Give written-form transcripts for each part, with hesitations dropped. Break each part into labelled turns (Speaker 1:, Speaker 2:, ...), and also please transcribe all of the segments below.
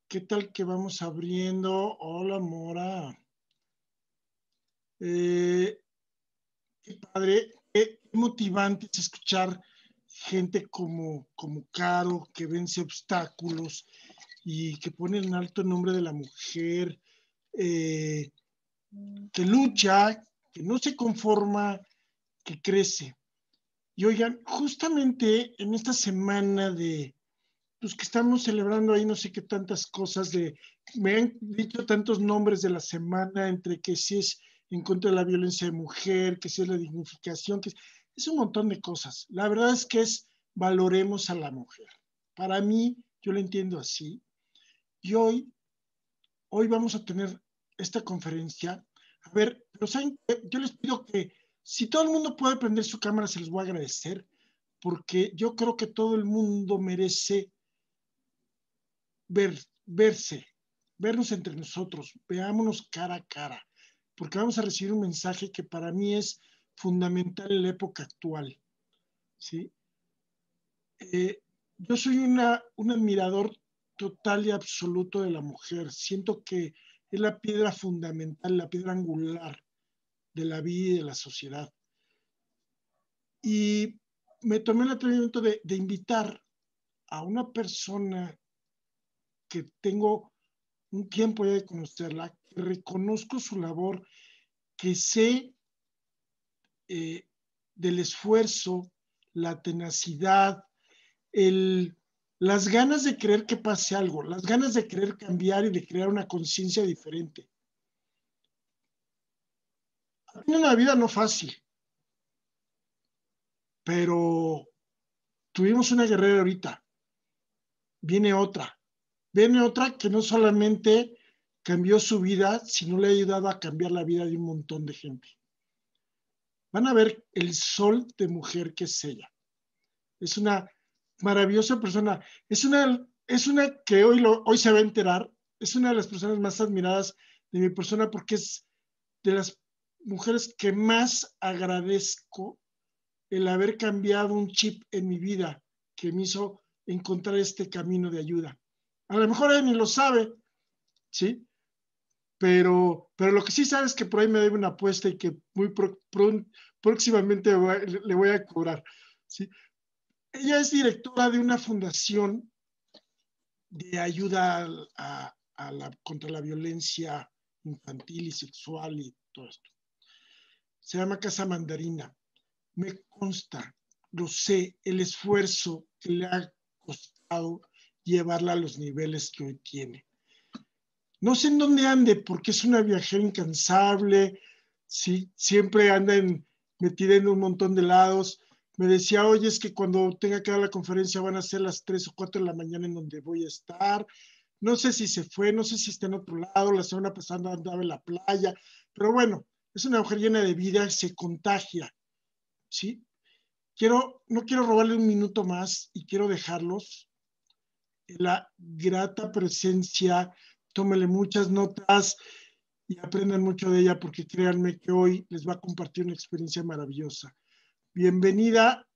Speaker 1: ¿Qué tal que vamos abriendo? Hola, Mora. Eh, Qué padre, qué motivante es escuchar gente como Caro, que vence obstáculos y que pone en alto el nombre de la mujer, eh, que lucha, que no se conforma, que crece. Y oigan, justamente en esta semana pues que estamos celebrando ahí no sé qué tantas cosas me han dicho tantos nombres de la semana, entre que si es en contra de la violencia de mujer, que si es la dignificación, es un montón de cosas. La verdad es que valoremos a la mujer. Para mí, yo lo entiendo así. Y hoy vamos a tener esta conferencia. A ver, pero ¿saben qué? Yo les pido que si todo el mundo puede prender su cámara, se los voy a agradecer, porque yo creo que todo el mundo merece verse, vernos entre nosotros, veámonos cara a cara, porque vamos a recibir un mensaje que para mí es fundamental en la época actual, ¿sí? Yo soy un admirador total y absoluto de la mujer. Siento que es la piedra fundamental, la piedra angular de la vida y de la sociedad. Y me tomé el atrevimiento de invitar a una persona que tengo un tiempo ya de conocerla, que reconozco su labor, que sé del esfuerzo, la tenacidad, el, las ganas de querer que pase algo, las ganas de querer cambiar y de crear una conciencia diferente. Tiene una vida no fácil, pero tuvimos una guerrera ahorita, viene otra, que no solamente cambió su vida, sino le ha ayudado a cambiar la vida de un montón de gente. Van a ver el sol de mujer que es ella. Es una maravillosa persona. Es una que hoy se va a enterar. Es una de las personas más admiradas de mi persona porque es de las mujeres que más agradezco el haber cambiado un chip en mi vida que me hizo encontrar este camino de ayuda. A lo mejor ella ni lo sabe, ¿sí? Pero lo que sí sabe es que por ahí me debe una apuesta y que próximamente le voy a cobrar, ¿sí? Ella es directora de una fundación de ayuda contra la violencia infantil y sexual y todo esto. Se llama Casa Mandarina. Me consta, lo sé, el esfuerzo que le ha costado llevarla a los niveles que hoy tiene. No sé en dónde ande, porque es una viajera incansable, ¿sí? Siempre anda metida en un montón de lados. Me decía, oye, es que cuando tenga que dar la conferencia van a ser las 3 o 4 de la mañana en donde voy a estar. No sé si se fue, no sé si está en otro lado, la semana pasada andaba en la playa, pero bueno, es una mujer llena de vida, se contagia, ¿sí? No quiero robarle un minuto más y quiero dejarlos en la grata presencia, tómele muchas notas y aprendan mucho de ella porque créanme que hoy les va a compartir una experiencia maravillosa. Bienvenida,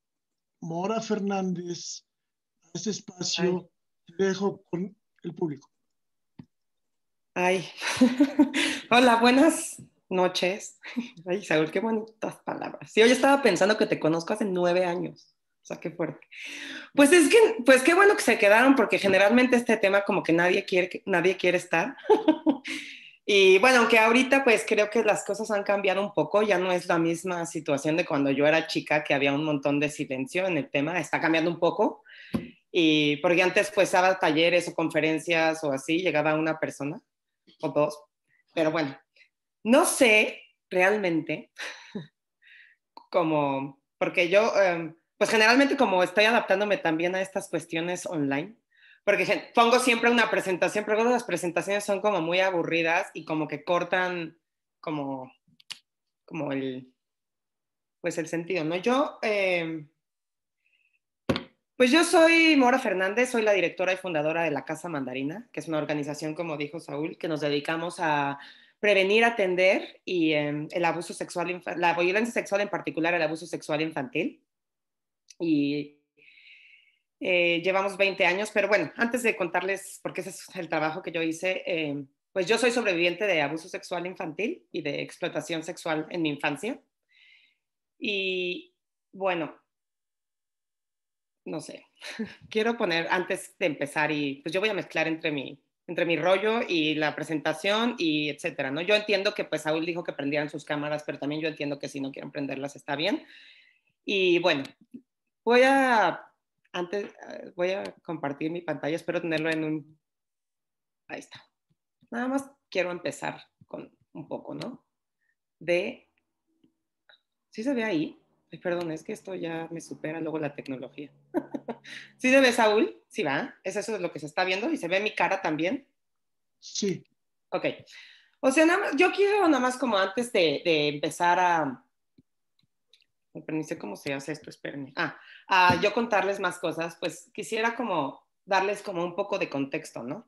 Speaker 1: Mora Fernández, a este
Speaker 2: Ay,
Speaker 1: espacio. Te dejo con el público.
Speaker 2: ay. Hola, buenas noches. Ay, Saúl, qué bonitas palabras. Sí, hoy estaba pensando que te conozco hace 9 años. O sea, qué fuerte. Pues es que, pues qué bueno que se quedaron, porque generalmente este tema como que nadie quiere estar. Y bueno, aunque ahorita pues creo que las cosas han cambiado un poco, ya no es la misma situación de cuando yo era chica, que había un montón de silencio en el tema, está cambiando un poco. Y porque antes pues daba talleres o conferencias o así, llegaba una persona o dos. Pero bueno, no sé realmente cómo, porque yo, pues generalmente como estoy adaptándome también a estas cuestiones online, porque pongo siempre una presentación, pero luego las presentaciones son como muy aburridas y como que cortan como, como pues el sentido, ¿no? Pues yo soy Mora Fernández, soy la directora y fundadora de la Casa Mandarina, que es una organización, como dijo Saúl, que nos dedicamos a prevenir, atender y el abuso sexual, la violencia sexual, en particular el abuso sexual infantil. Y Llevamos 20 años, pero bueno, antes de contarles, porque ese es el trabajo que yo hice, pues yo soy sobreviviente de abuso sexual infantil y de explotación sexual en mi infancia. Y bueno, no sé, quiero poner antes de empezar y pues yo voy a mezclar entre mi rollo y la presentación y etcétera, ¿no? Yo entiendo que pues Saúl dijo que prendieran sus cámaras, pero también yo entiendo que si no quieren prenderlas está bien. Y bueno, voy a, voy a compartir mi pantalla, espero tenerlo en un, ahí está. Nada más quiero empezar con un poco, ¿no? De, ¿sí se ve ahí? Ay, perdón, es que esto ya me supera luego la tecnología. ¿Sí se ve, Saúl? Sí, va. ¿Es eso lo que se está viendo? ¿Y se ve mi cara también?
Speaker 1: Sí.
Speaker 2: Ok. O sea, nada más, yo quiero nada más como antes de empezar a... Ni sé cómo se hace esto, espérenme. A yo contarles más cosas, pues quisiera como darles como un poco de contexto, ¿no?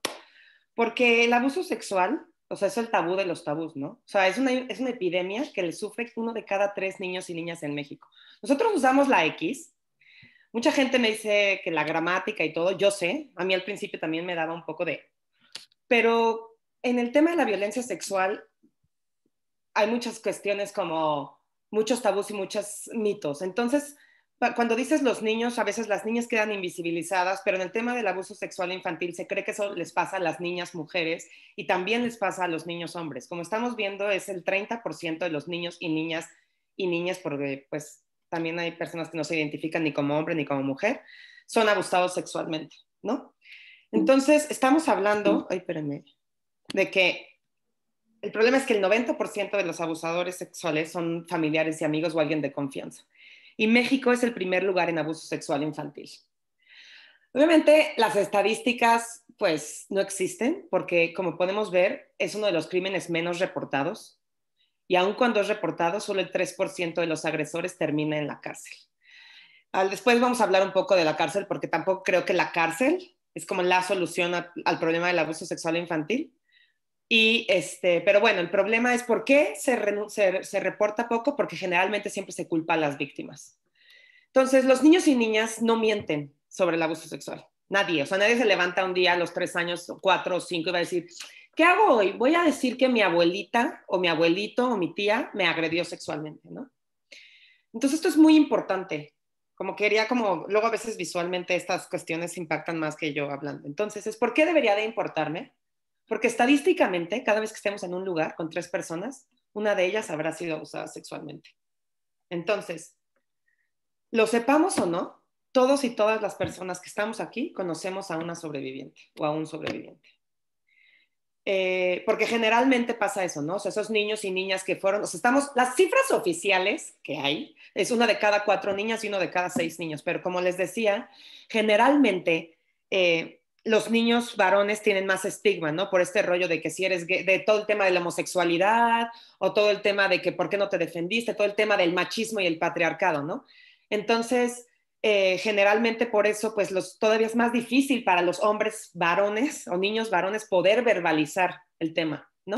Speaker 2: Porque el abuso sexual, o sea, es el tabú de los tabús, ¿no? O sea, es una epidemia que le sufre 1 de cada 3 niños y niñas en México. Nosotros usamos la X. Mucha gente me dice que la gramática y todo, yo sé, a mí al principio también me daba un poco de... Pero en el tema de la violencia sexual hay muchas cuestiones como muchos tabús y muchos mitos. Entonces, cuando dices los niños, a veces las niñas quedan invisibilizadas, pero en el tema del abuso sexual infantil se cree que eso les pasa a las niñas mujeres y también les pasa a los niños hombres. Como estamos viendo, es el 30% de los niños y niñas, porque pues también hay personas que no se identifican ni como hombre ni como mujer, son abusados sexualmente, ¿no? Entonces, estamos hablando, ay, espérenme, de que el problema es que el 90% de los abusadores sexuales son familiares y amigos o alguien de confianza. Y México es el primer lugar en abuso sexual infantil. Obviamente las estadísticas pues no existen porque como podemos ver es uno de los crímenes menos reportados y aun cuando es reportado solo el 3% de los agresores termina en la cárcel. Después vamos a hablar un poco de la cárcel porque tampoco creo que la cárcel es como la solución al problema del abuso sexual infantil. Pero bueno, el problema es por qué se reporta poco, porque generalmente siempre se culpa a las víctimas. Entonces, los niños y niñas no mienten sobre el abuso sexual. Nadie, o sea, nadie se levanta un día a los 3 años, 4 o 5 y va a decir, ¿qué hago hoy? Voy a decir que mi abuelita o mi abuelito o mi tía me agredió sexualmente, ¿no? Entonces, esto es muy importante. Como quería, como luego a veces visualmente estas cuestiones impactan más que yo hablando. Entonces, ¿por qué debería de importarme? Porque estadísticamente, cada vez que estemos en un lugar con 3 personas, una de ellas habrá sido abusada sexualmente. Entonces, lo sepamos o no, todos y todas las personas que estamos aquí conocemos a una sobreviviente o a un sobreviviente. Porque generalmente pasa eso, ¿no? O sea, esos niños y niñas que fueron, o sea, las cifras oficiales que hay es 1 de cada 4 niñas y 1 de cada 6 niños, pero como les decía, generalmente los niños varones tienen más estigma, ¿no? Por este rollo de que si eres gay, de todo el tema de la homosexualidad o todo el tema de que por qué no te defendiste, todo el tema del machismo y el patriarcado, ¿no? Entonces, generalmente por eso, pues todavía es más difícil para los hombres varones o niños varones poder verbalizar el tema, ¿no?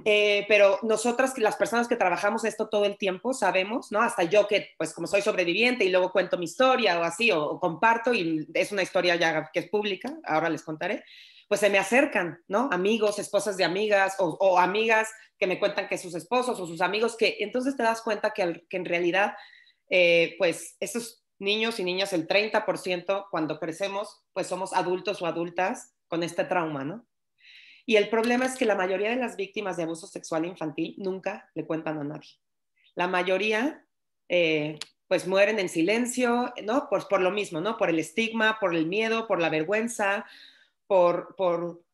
Speaker 2: Pero nosotras, las personas que trabajamos esto todo el tiempo, sabemos, ¿no? Hasta yo que, pues como soy sobreviviente y luego cuento mi historia o así, o comparto y es una historia ya que es pública, ahora les contaré, pues se me acercan, ¿no? Amigos, esposas de amigas o amigas que me cuentan que sus esposos o sus amigos, que entonces te das cuenta que en realidad, pues esos niños y niñas, el 30% cuando crecemos, pues somos adultos o adultas con este trauma, ¿no? Y el problema es que la mayoría de las víctimas de abuso sexual infantil nunca le cuentan a nadie. La mayoría, pues mueren en silencio, ¿no? Por lo mismo, ¿no? Por el estigma, por el miedo, por la vergüenza, por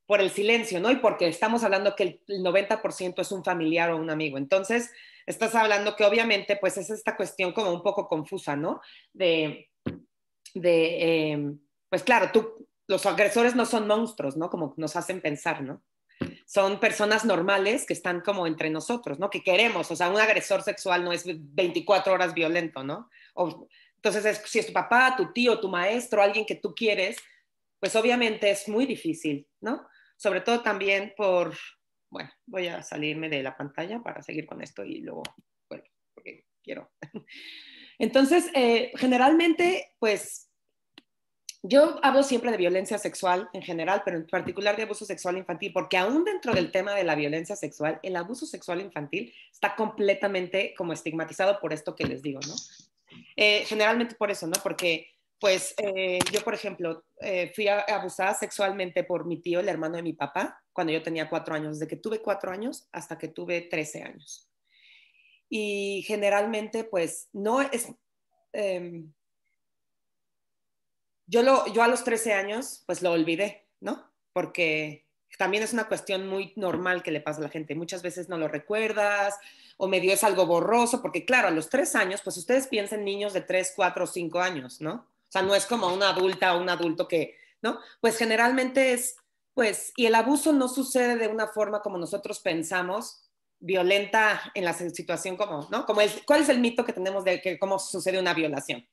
Speaker 2: el silencio, ¿no? Y porque estamos hablando que el 90% es un familiar o un amigo. Entonces, estás hablando que obviamente, pues es esta cuestión como un poco confusa, ¿no? De, pues claro, los agresores no son monstruos, ¿no? Como nos hacen pensar, ¿no? Son personas normales que están como entre nosotros, ¿no? Que queremos, o sea, un agresor sexual no es 24 horas violento, ¿no? Entonces, si es tu papá, tu tío, tu maestro, alguien que tú quieres, pues obviamente es muy difícil, ¿no? Sobre todo también bueno, voy a salirme de la pantalla para seguir con esto y luego, bueno, porque quiero. Entonces, generalmente, pues Yo hablo siempre de violencia sexual en general, pero en particular de abuso sexual infantil, porque aún dentro del tema de la violencia sexual, el abuso sexual infantil está completamente como estigmatizado por esto que les digo, ¿no? Generalmente por eso, ¿no? Porque, pues, yo, por ejemplo, fui abusada sexualmente por mi tío, el hermano de mi papá, cuando yo tenía 4 años, desde que tuve 4 años hasta que tuve 13 años. Y generalmente, pues, no es... Eh, yo a los 13 años, pues lo olvidé, ¿no? Porque también es una cuestión muy normal que le pasa a la gente. Muchas veces no lo recuerdas o medio es algo borroso, porque claro, a los 3 años, pues ustedes piensan niños de 3, 4, 5 años, ¿no? O sea, no es como una adulta o un adulto que, ¿no? Pues generalmente es, pues, y el abuso no sucede de una forma como nosotros pensamos, violenta en la situación como, ¿no? Como ¿cuál es el mito que tenemos de que cómo sucede una violación?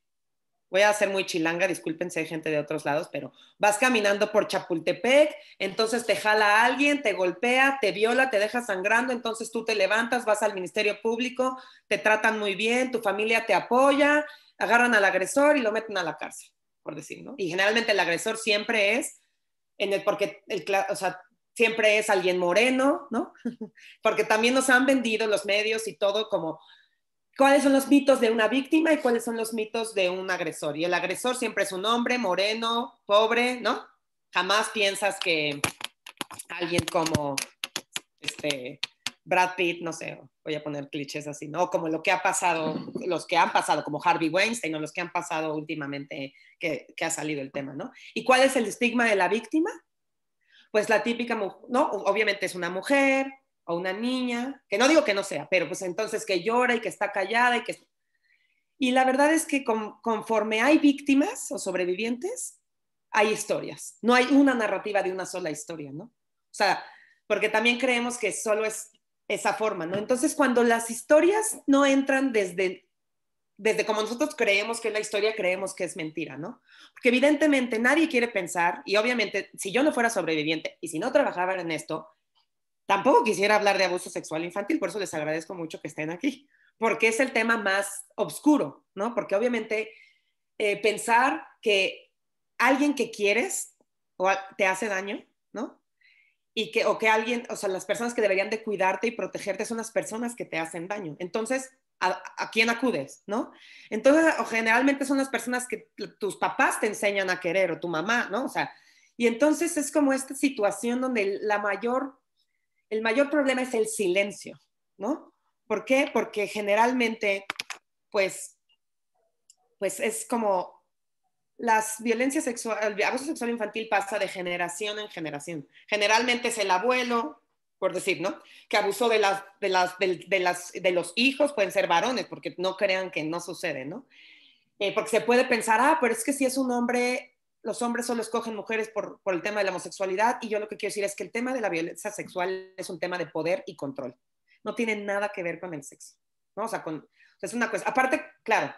Speaker 2: Voy a ser muy chilanga, disculpen si hay gente de otros lados, pero vas caminando por Chapultepec, entonces te jala a alguien, te golpea, te viola, te deja sangrando, entonces tú te levantas, vas al Ministerio Público, te tratan muy bien, tu familia te apoya, agarran al agresor y lo meten a la cárcel, por decir, ¿no? Y generalmente el agresor siempre es, porque o sea, siempre es alguien moreno, ¿no? Porque también nos han vendido los medios y todo como cuáles son los mitos de una víctima y cuáles son los mitos de un agresor. Y el agresor siempre es un hombre moreno, pobre, ¿no? Jamás piensas que alguien como Brad Pitt, no sé, voy a poner clichés así, ¿no? Como lo que ha pasado, los que han pasado, como Harvey Weinstein o los que han pasado últimamente que ha salido el tema, ¿no? ¿Y cuál es el estigma de la víctima? Pues la típica, ¿no? Obviamente es una mujer o una niña, que no digo que no sea, pero pues entonces que llora y que está callada y que... Y la verdad es que conforme hay víctimas o sobrevivientes, hay historias. No hay una narrativa de una sola historia, ¿no? O sea, porque también creemos que solo es esa forma, ¿no? Entonces, cuando las historias no entran desde como nosotros creemos que es la historia, creemos que es mentira, ¿no? Porque evidentemente nadie quiere pensar, y obviamente si yo no fuera sobreviviente y si no trabajaba en esto, tampoco quisiera hablar de abuso sexual infantil, por eso les agradezco mucho que estén aquí, porque es el tema más oscuro, ¿no? Porque obviamente pensar que alguien que quieres te hace daño, ¿no? O que alguien, o sea, las personas que deberían de cuidarte y protegerte son las personas que te hacen daño. Entonces, ¿a quién acudes, no? Entonces, o generalmente son las personas que tus papás te enseñan a querer o tu mamá, ¿no? O sea, y entonces es como esta situación donde el mayor problema es el silencio, ¿no? ¿Por qué? Porque generalmente, pues, pues es como las violencias sexuales, el abuso sexual infantil pasa de generación en generación. Generalmente es el abuelo, por decir, ¿no? Que abusó de los hijos, pueden ser varones, porque no crean que no sucede, ¿no? Porque se puede pensar, pero es que si es un hombre, los hombres solo escogen mujeres por el tema de la homosexualidad, y yo lo que quiero decir es que el tema de la violencia sexual es un tema de poder y control. No tiene nada que ver con el sexo, ¿no? O sea, es una cosa. Aparte, claro,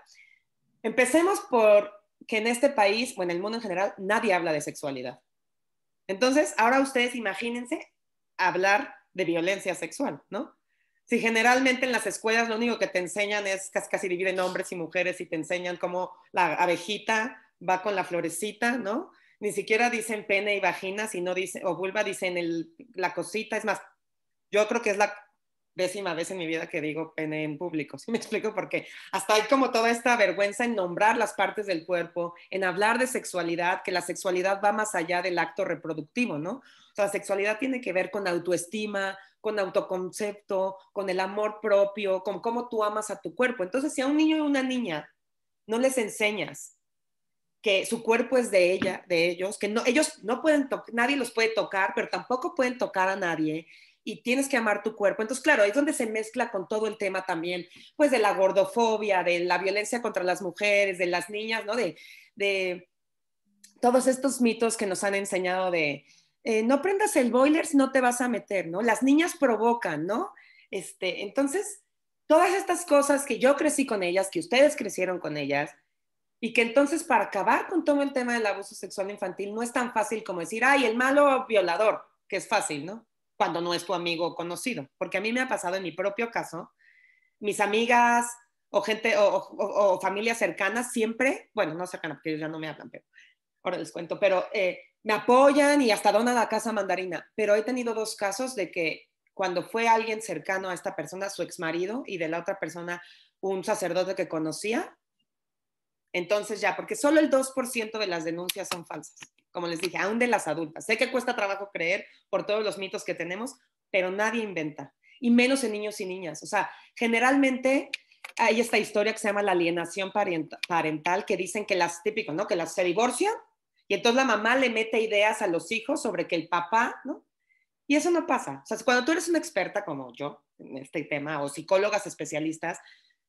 Speaker 2: empecemos por que en este país o en el mundo en general nadie habla de sexualidad. Entonces, ahora ustedes imagínense hablar de violencia sexual, ¿no? Si generalmente en las escuelas lo único que te enseñan es casi dividen hombres y mujeres y te enseñan cómo la abejita va con la florecita, ¿no? Ni siquiera dicen pene y vagina, sino dicen, o vulva, dicen la cosita. Es más, yo creo que es la 10ª vez en mi vida que digo pene en público, ¿sí me explico? Porque hasta hay como toda esta vergüenza en nombrar las partes del cuerpo, en hablar de sexualidad, que la sexualidad va más allá del acto reproductivo, ¿no? O sea, la sexualidad tiene que ver con autoestima, con autoconcepto, con el amor propio, con cómo tú amas a tu cuerpo. Entonces, si a un niño y una niña no les enseñas que su cuerpo es de ellos, que no, ellos no pueden nadie los puede tocar, pero tampoco pueden tocar a nadie, y tienes que amar tu cuerpo. Entonces, claro, ahí es donde se mezcla con todo el tema también, pues de la gordofobia, de la violencia contra las mujeres, de las niñas, ¿no? De todos estos mitos que nos han enseñado de no prendas el boiler si no te vas a meter, ¿no? Las niñas provocan, ¿no? Entonces, todas estas cosas que yo crecí con ellas, que ustedes crecieron con ellas, y que entonces para acabar con todo el tema del abuso sexual infantil no es tan fácil como decir, ay, el malo violador, que es fácil, ¿no? Cuando no es tu amigo conocido. Porque a mí me ha pasado en mi propio caso, mis amigas o gente o familias cercanas siempre, bueno, no cercanas porque ellos ya no me hablan, pero ahora les cuento, pero me apoyan y hasta donan a Casa Mandarina, pero he tenido 2 casos de que cuando fue alguien cercano a esta persona, su exmarido, y de la otra persona un sacerdote que conocía, entonces ya, porque solo el 2% de las denuncias son falsas, como les dije, aún de las adultas. Sé que cuesta trabajo creer por todos los mitos que tenemos, pero nadie inventa, y menos en niños y niñas. O sea, generalmente hay esta historia que se llama la alienación parental, que dicen que las típicos, ¿no? Que las se divorcian y entonces la mamá le mete ideas a los hijos sobre que el papá, ¿no? Y eso no pasa. O sea, cuando tú eres una experta como yo en este tema o psicólogas especialistas,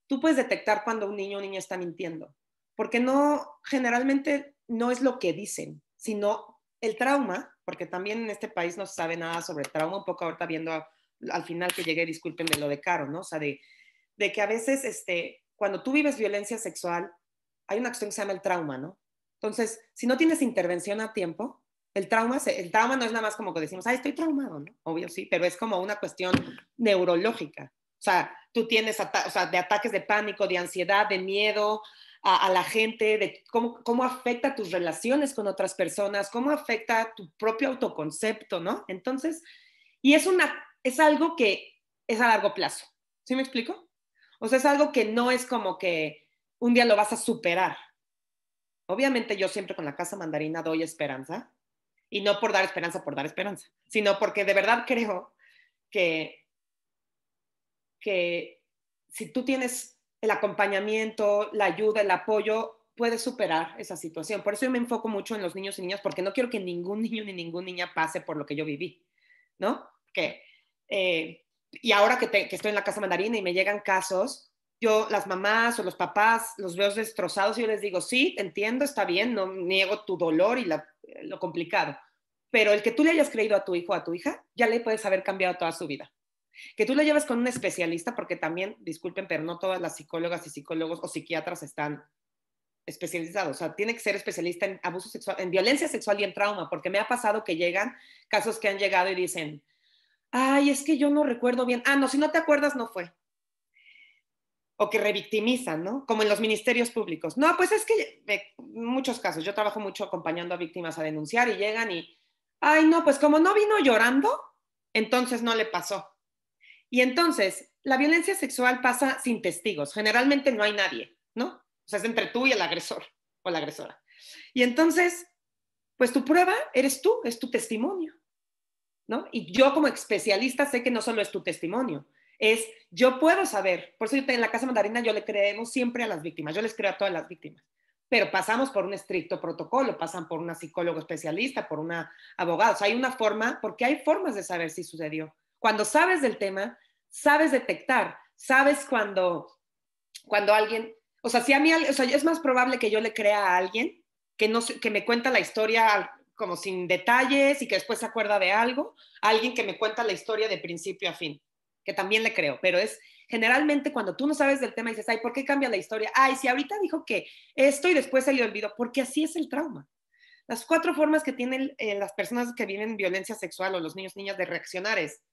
Speaker 2: tú puedes detectar cuando un niño o niña está mintiendo, porque no, generalmente no es lo que dicen, sino el trauma, porque también en este país no se sabe nada sobre trauma, un poco ahorita viendo al final que llegué, disculpen de lo de Caro, ¿no? O sea, de que a veces cuando tú vives violencia sexual, hay una cuestión que se llama el trauma, ¿no? Entonces, si no tienes intervención a tiempo, el trauma no es nada más como que decimos, ay, estoy traumado, ¿no? Obvio sí, pero es como una cuestión neurológica. O sea, tú tienes o sea, de ataques de pánico, de ansiedad, de miedo a la gente, de cómo afecta tus relaciones con otras personas, cómo afecta tu propio autoconcepto, ¿no? Entonces, y es algo que es a largo plazo. ¿Sí me explico? O sea, es algo que no es como que un día lo vas a superar. Obviamente yo siempre con la Casa Mandarina doy esperanza, y no por dar esperanza, sino porque de verdad creo que, que si tú tienes el acompañamiento, la ayuda, el apoyo, puedes superar esa situación. Por eso yo me enfoco mucho en los niños y niñas, porque no quiero que ningún niño ni ninguna niña pase por lo que yo viví, ¿no? Y ahora que estoy en la Casa Mandarina y me llegan casos, yo, las mamás o los papás, los veo destrozados y yo les digo, sí, entiendo, está bien, no niego tu dolor y lo complicado, pero el que tú le hayas creído a tu hijo o a tu hija, ya le puedes haber cambiado toda su vida. Que tú lo lleves con un especialista, porque también, disculpen, pero no todas las psicólogas y psicólogos o psiquiatras están especializados. O sea, tiene que ser especialista en abuso sexual, en violencia sexual y en trauma, porque me ha pasado que llegan casos que han llegado y dicen, ay, es que yo no recuerdo bien. Ah, no, si no te acuerdas, no fue. O que revictimizan, ¿no? Como en los ministerios públicos. No, pues es que en muchos casos, yo trabajo mucho acompañando a víctimas a denunciar y llegan y, ay, no, pues como no vino llorando, entonces no le pasó. Y entonces, la violencia sexual pasa sin testigos. Generalmente no hay nadie, ¿no? O sea, es entre tú y el agresor o la agresora. Y entonces, pues tu prueba eres tú, es tu testimonio, ¿no? Y yo como especialista sé que no solo es tu testimonio, yo puedo saber, por eso en la Casa Mandarina yo le creemos siempre a las víctimas, yo les creo a todas las víctimas, pero pasamos por un estricto protocolo, pasan por una psicóloga especialista, por una abogada, o sea, hay una forma, porque hay formas de saber si sucedió. Cuando sabes del tema, sabes detectar, sabes cuando alguien, o sea, si a mí, o sea, es más probable que yo le crea a alguien que me cuenta la historia como sin detalles y que después se acuerda de algo, a alguien que me cuenta la historia de principio a fin, que también le creo, pero es generalmente cuando tú no sabes del tema y dices, ay, ¿por qué cambia la historia? Ay, si ahorita dijo que esto y después se le olvidó, porque así es el trauma. Las 4 formas que tienen las personas que viven violencia sexual o los niños, niñas de reaccionar es,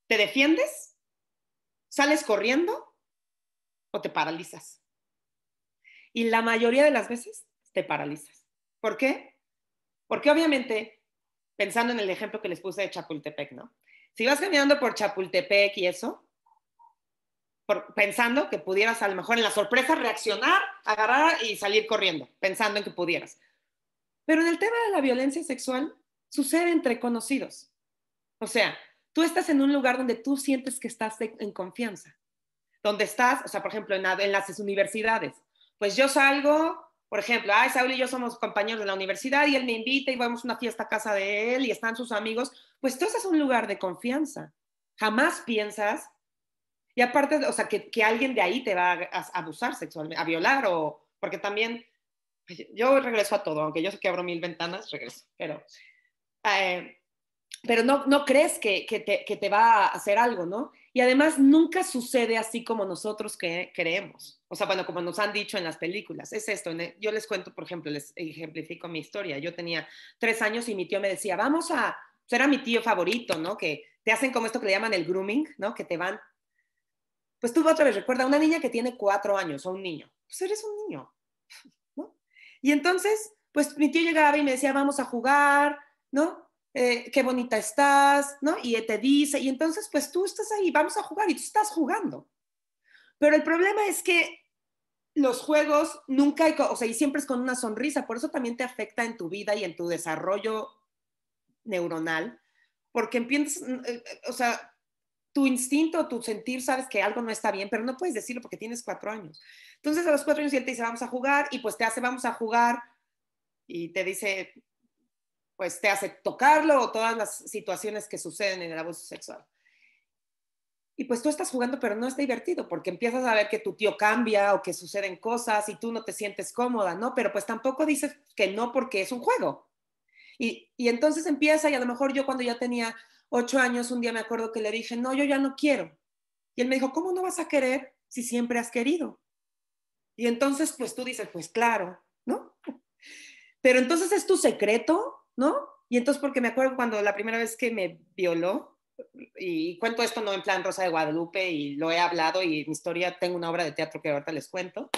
Speaker 2: ¿te defiendes? ¿Sales corriendo? ¿O te paralizas? Y la mayoría de las veces te paralizas. ¿Por qué? Porque obviamente, pensando en el ejemplo que les puse de Chapultepec, ¿no? Si vas caminando por Chapultepec y eso, pensando que pudieras a lo mejor en la sorpresa reaccionar, agarrar y salir corriendo, pensando en que pudieras. Pero en el tema de la violencia sexual, sucede entre conocidos. O sea, tú estás en un lugar donde tú sientes que estás en confianza. Donde estás, o sea, por ejemplo, en las universidades. Pues yo salgo, por ejemplo, ay, Saúl y yo somos compañeros de la universidad y él me invita y vamos a una fiesta a casa de él y están sus amigos. Pues tú estás en un lugar de confianza. Jamás piensas, y aparte, o sea, que alguien de ahí te va a abusar sexualmente, a violar o, porque también, yo regreso a todo, aunque yo sé que abro 1000 ventanas, regreso, eh, pero no crees que te va a hacer algo, ¿no? Y además nunca sucede así como nosotros creemos. O sea, bueno, como nos han dicho en las películas. Es esto, yo les cuento, por ejemplo, les ejemplifico mi historia. Yo tenía 3 años y mi tío me decía, vamos a, pues era mi tío favorito, ¿no? Que te hacen como esto que le llaman el grooming, ¿no? Que te van, pues tú otra vez recuerda, una niña que tiene 4 años o un niño, pues eres un niño, ¿no? Y entonces pues mi tío llegaba y me decía, vamos a jugar, ¿no? Qué bonita estás, ¿no? Y te dice, y entonces pues tú estás ahí, vamos a jugar y tú estás jugando. Pero el problema es que los juegos nunca hay, o sea, y siempre es con una sonrisa, por eso también te afecta en tu vida y en tu desarrollo neuronal, porque empiezas, o sea, tu instinto, tu sentir, sabes que algo no está bien, pero no puedes decirlo porque tienes 4 años. Entonces a los 4 años él te dice, vamos a jugar, y pues te hace, vamos a jugar, y te dice, pues te hace tocarlo o todas las situaciones que suceden en el abuso sexual. Y pues tú estás jugando, pero no es divertido, porque empiezas a ver que tu tío cambia o que suceden cosas y tú no te sientes cómoda, ¿no? Pero pues tampoco dices que no porque es un juego. Y entonces empieza, y a lo mejor yo cuando ya tenía 8 años, un día me acuerdo que le dije, no, yo ya no quiero. Y él me dijo, ¿cómo no vas a querer si siempre has querido? Y entonces, pues tú dices, pues claro, ¿no? Pero entonces es tu secreto, ¿no? Y entonces, porque me acuerdo cuando la primera vez que me violó, y cuento esto no en plan Rosa de Guadalupe, y lo he hablado, y mi historia, tengo una obra de teatro que ahorita les cuento.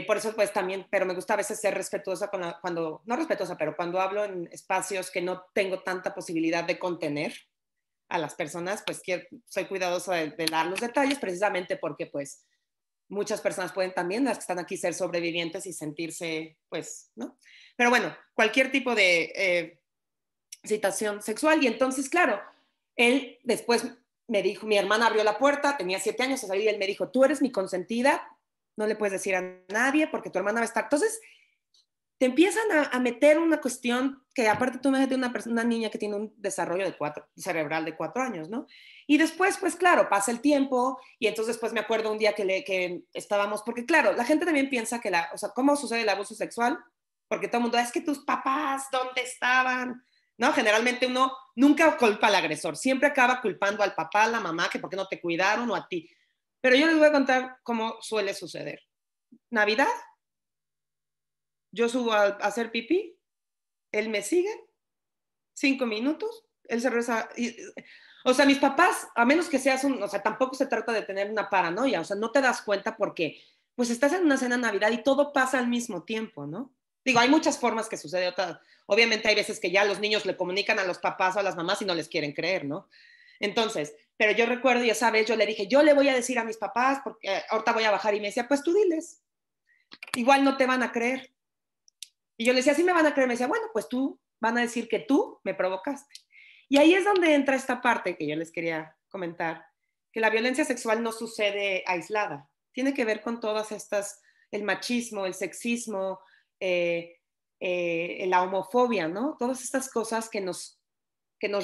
Speaker 2: Por eso, pues también, pero me gusta a veces ser respetuosa cuando, no respetuosa, pero cuando hablo en espacios que no tengo tanta posibilidad de contener a las personas, pues soy cuidadosa de dar los detalles, precisamente porque, pues, muchas personas pueden también, las que están aquí, ser sobrevivientes y sentirse, pues, ¿no? Pero bueno, cualquier tipo de situación sexual. Y entonces, claro, él después me dijo, mi hermana abrió la puerta, tenía 7 años, y él me dijo, tú eres mi consentida, no le puedes decir a nadie porque tu hermana va a estar. Entonces, te empiezan a meter una cuestión que aparte tú me de una niña que tiene un desarrollo cerebral de 4 años, ¿no? Y después, pues claro, pasa el tiempo y entonces después me acuerdo un día que estábamos, porque claro, la gente también piensa que o sea, ¿cómo sucede el abuso sexual? Porque todo el mundo, es que tus papás, ¿dónde estaban? ¿No? Generalmente uno nunca culpa al agresor, siempre acaba culpando al papá, a la mamá, que por qué no te cuidaron o a ti. Pero yo les voy a contar cómo suele suceder. Navidad, yo subo a hacer pipí, él me sigue, 5 minutos, él se regresa. O sea, mis papás, a menos que seas o sea, tampoco se trata de tener una paranoia, o sea, no te das cuenta porque, pues estás en una cena de Navidad y todo pasa al mismo tiempo, ¿no? Digo, hay muchas formas que sucede, obviamente hay veces que ya los niños le comunican a los papás o a las mamás y no les quieren creer, ¿no? Entonces, pero yo recuerdo, ya sabes, yo le dije, yo le voy a decir a mis papás, porque ahorita voy a bajar, y me decía, pues tú diles, igual no te van a creer. Y yo le decía, sí me van a creer, me decía, bueno, pues tú, van a decir que tú me provocaste. Y ahí es donde entra esta parte que yo les quería comentar, que la violencia sexual no sucede aislada, tiene que ver con todas estas, el machismo, el sexismo, la homofobia, ¿no? Todas estas cosas que nos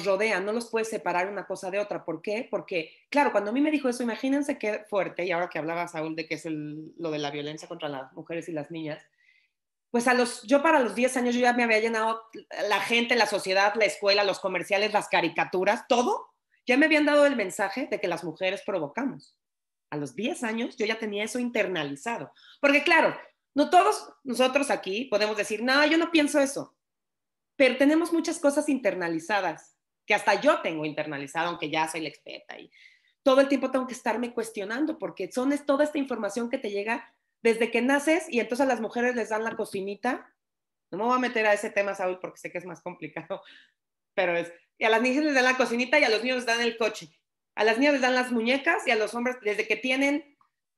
Speaker 2: rodean, no los puedes separar una cosa de otra. ¿Por qué? Porque, claro, cuando a mí me dijo eso, imagínense qué fuerte, y ahora que hablaba Saúl de que es lo de la violencia contra las mujeres y las niñas, pues yo para los 10 años yo ya me había llenado la gente, la sociedad, la escuela, los comerciales, las caricaturas, todo. Ya me habían dado el mensaje de que las mujeres provocamos. A los 10 años yo ya tenía eso internalizado. Porque claro, no todos nosotros aquí podemos decir, no, yo no pienso eso. Pero tenemos muchas cosas internalizadas, que hasta yo tengo internalizado, aunque ya soy la experta. Y todo el tiempo tengo que estarme cuestionando, porque es toda esta información que te llega desde que naces, y entonces a las mujeres les dan la cocinita. No me voy a meter a ese tema, Saúl, porque sé que es más complicado, pero y a las niñas les dan la cocinita y a los niños les dan el coche. A las niñas les dan las muñecas y a los hombres, desde que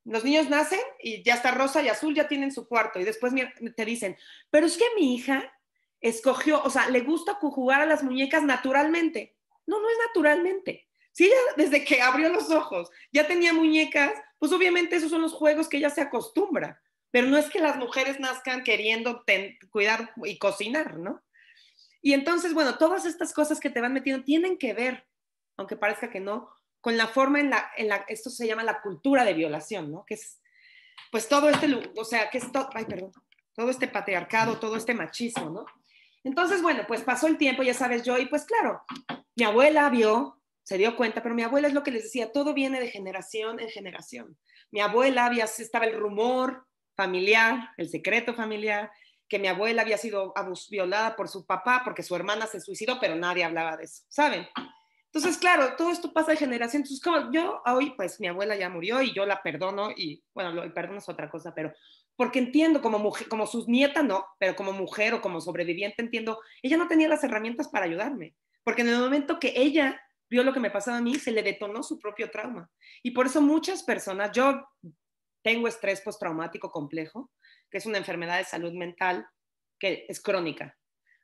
Speaker 2: los niños nacen y ya está rosa y azul, ya tienen su cuarto. Y después te dicen, pero es que mi hija escogió, o sea, le gusta jugar a las muñecas naturalmente. No, no es naturalmente. Si ella desde que abrió los ojos ya tenía muñecas, pues obviamente esos son los juegos que ella se acostumbra. Pero no es que las mujeres nazcan queriendo cuidar y cocinar, ¿no? Y entonces, bueno, todas estas cosas que te van metiendo tienen que ver, aunque parezca que no, con la forma esto se llama la cultura de violación, ¿no? Que es, pues todo o sea, que es todo este patriarcado, todo este machismo, ¿no? Entonces, bueno, pues pasó el tiempo, ya sabes, yo, y pues claro, mi abuela se dio cuenta, pero mi abuela es lo que les decía, todo viene de generación en generación. Mi abuela estaba el rumor familiar, el secreto familiar, que mi abuela había sido violada por su papá porque su hermana se suicidó, pero nadie hablaba de eso, ¿saben? Entonces, claro, todo esto pasa de generación. Entonces, como yo hoy, pues mi abuela ya murió y yo la perdono, y bueno, el perdón es otra cosa, pero porque entiendo como mujer, como sus nietas no, pero como mujer o como sobreviviente entiendo, ella no tenía las herramientas para ayudarme, porque en el momento que ella vio lo que me pasaba a mí, se le detonó su propio trauma. Y por eso muchas personas, yo tengo estrés postraumático complejo, que es una enfermedad de salud mental que es crónica,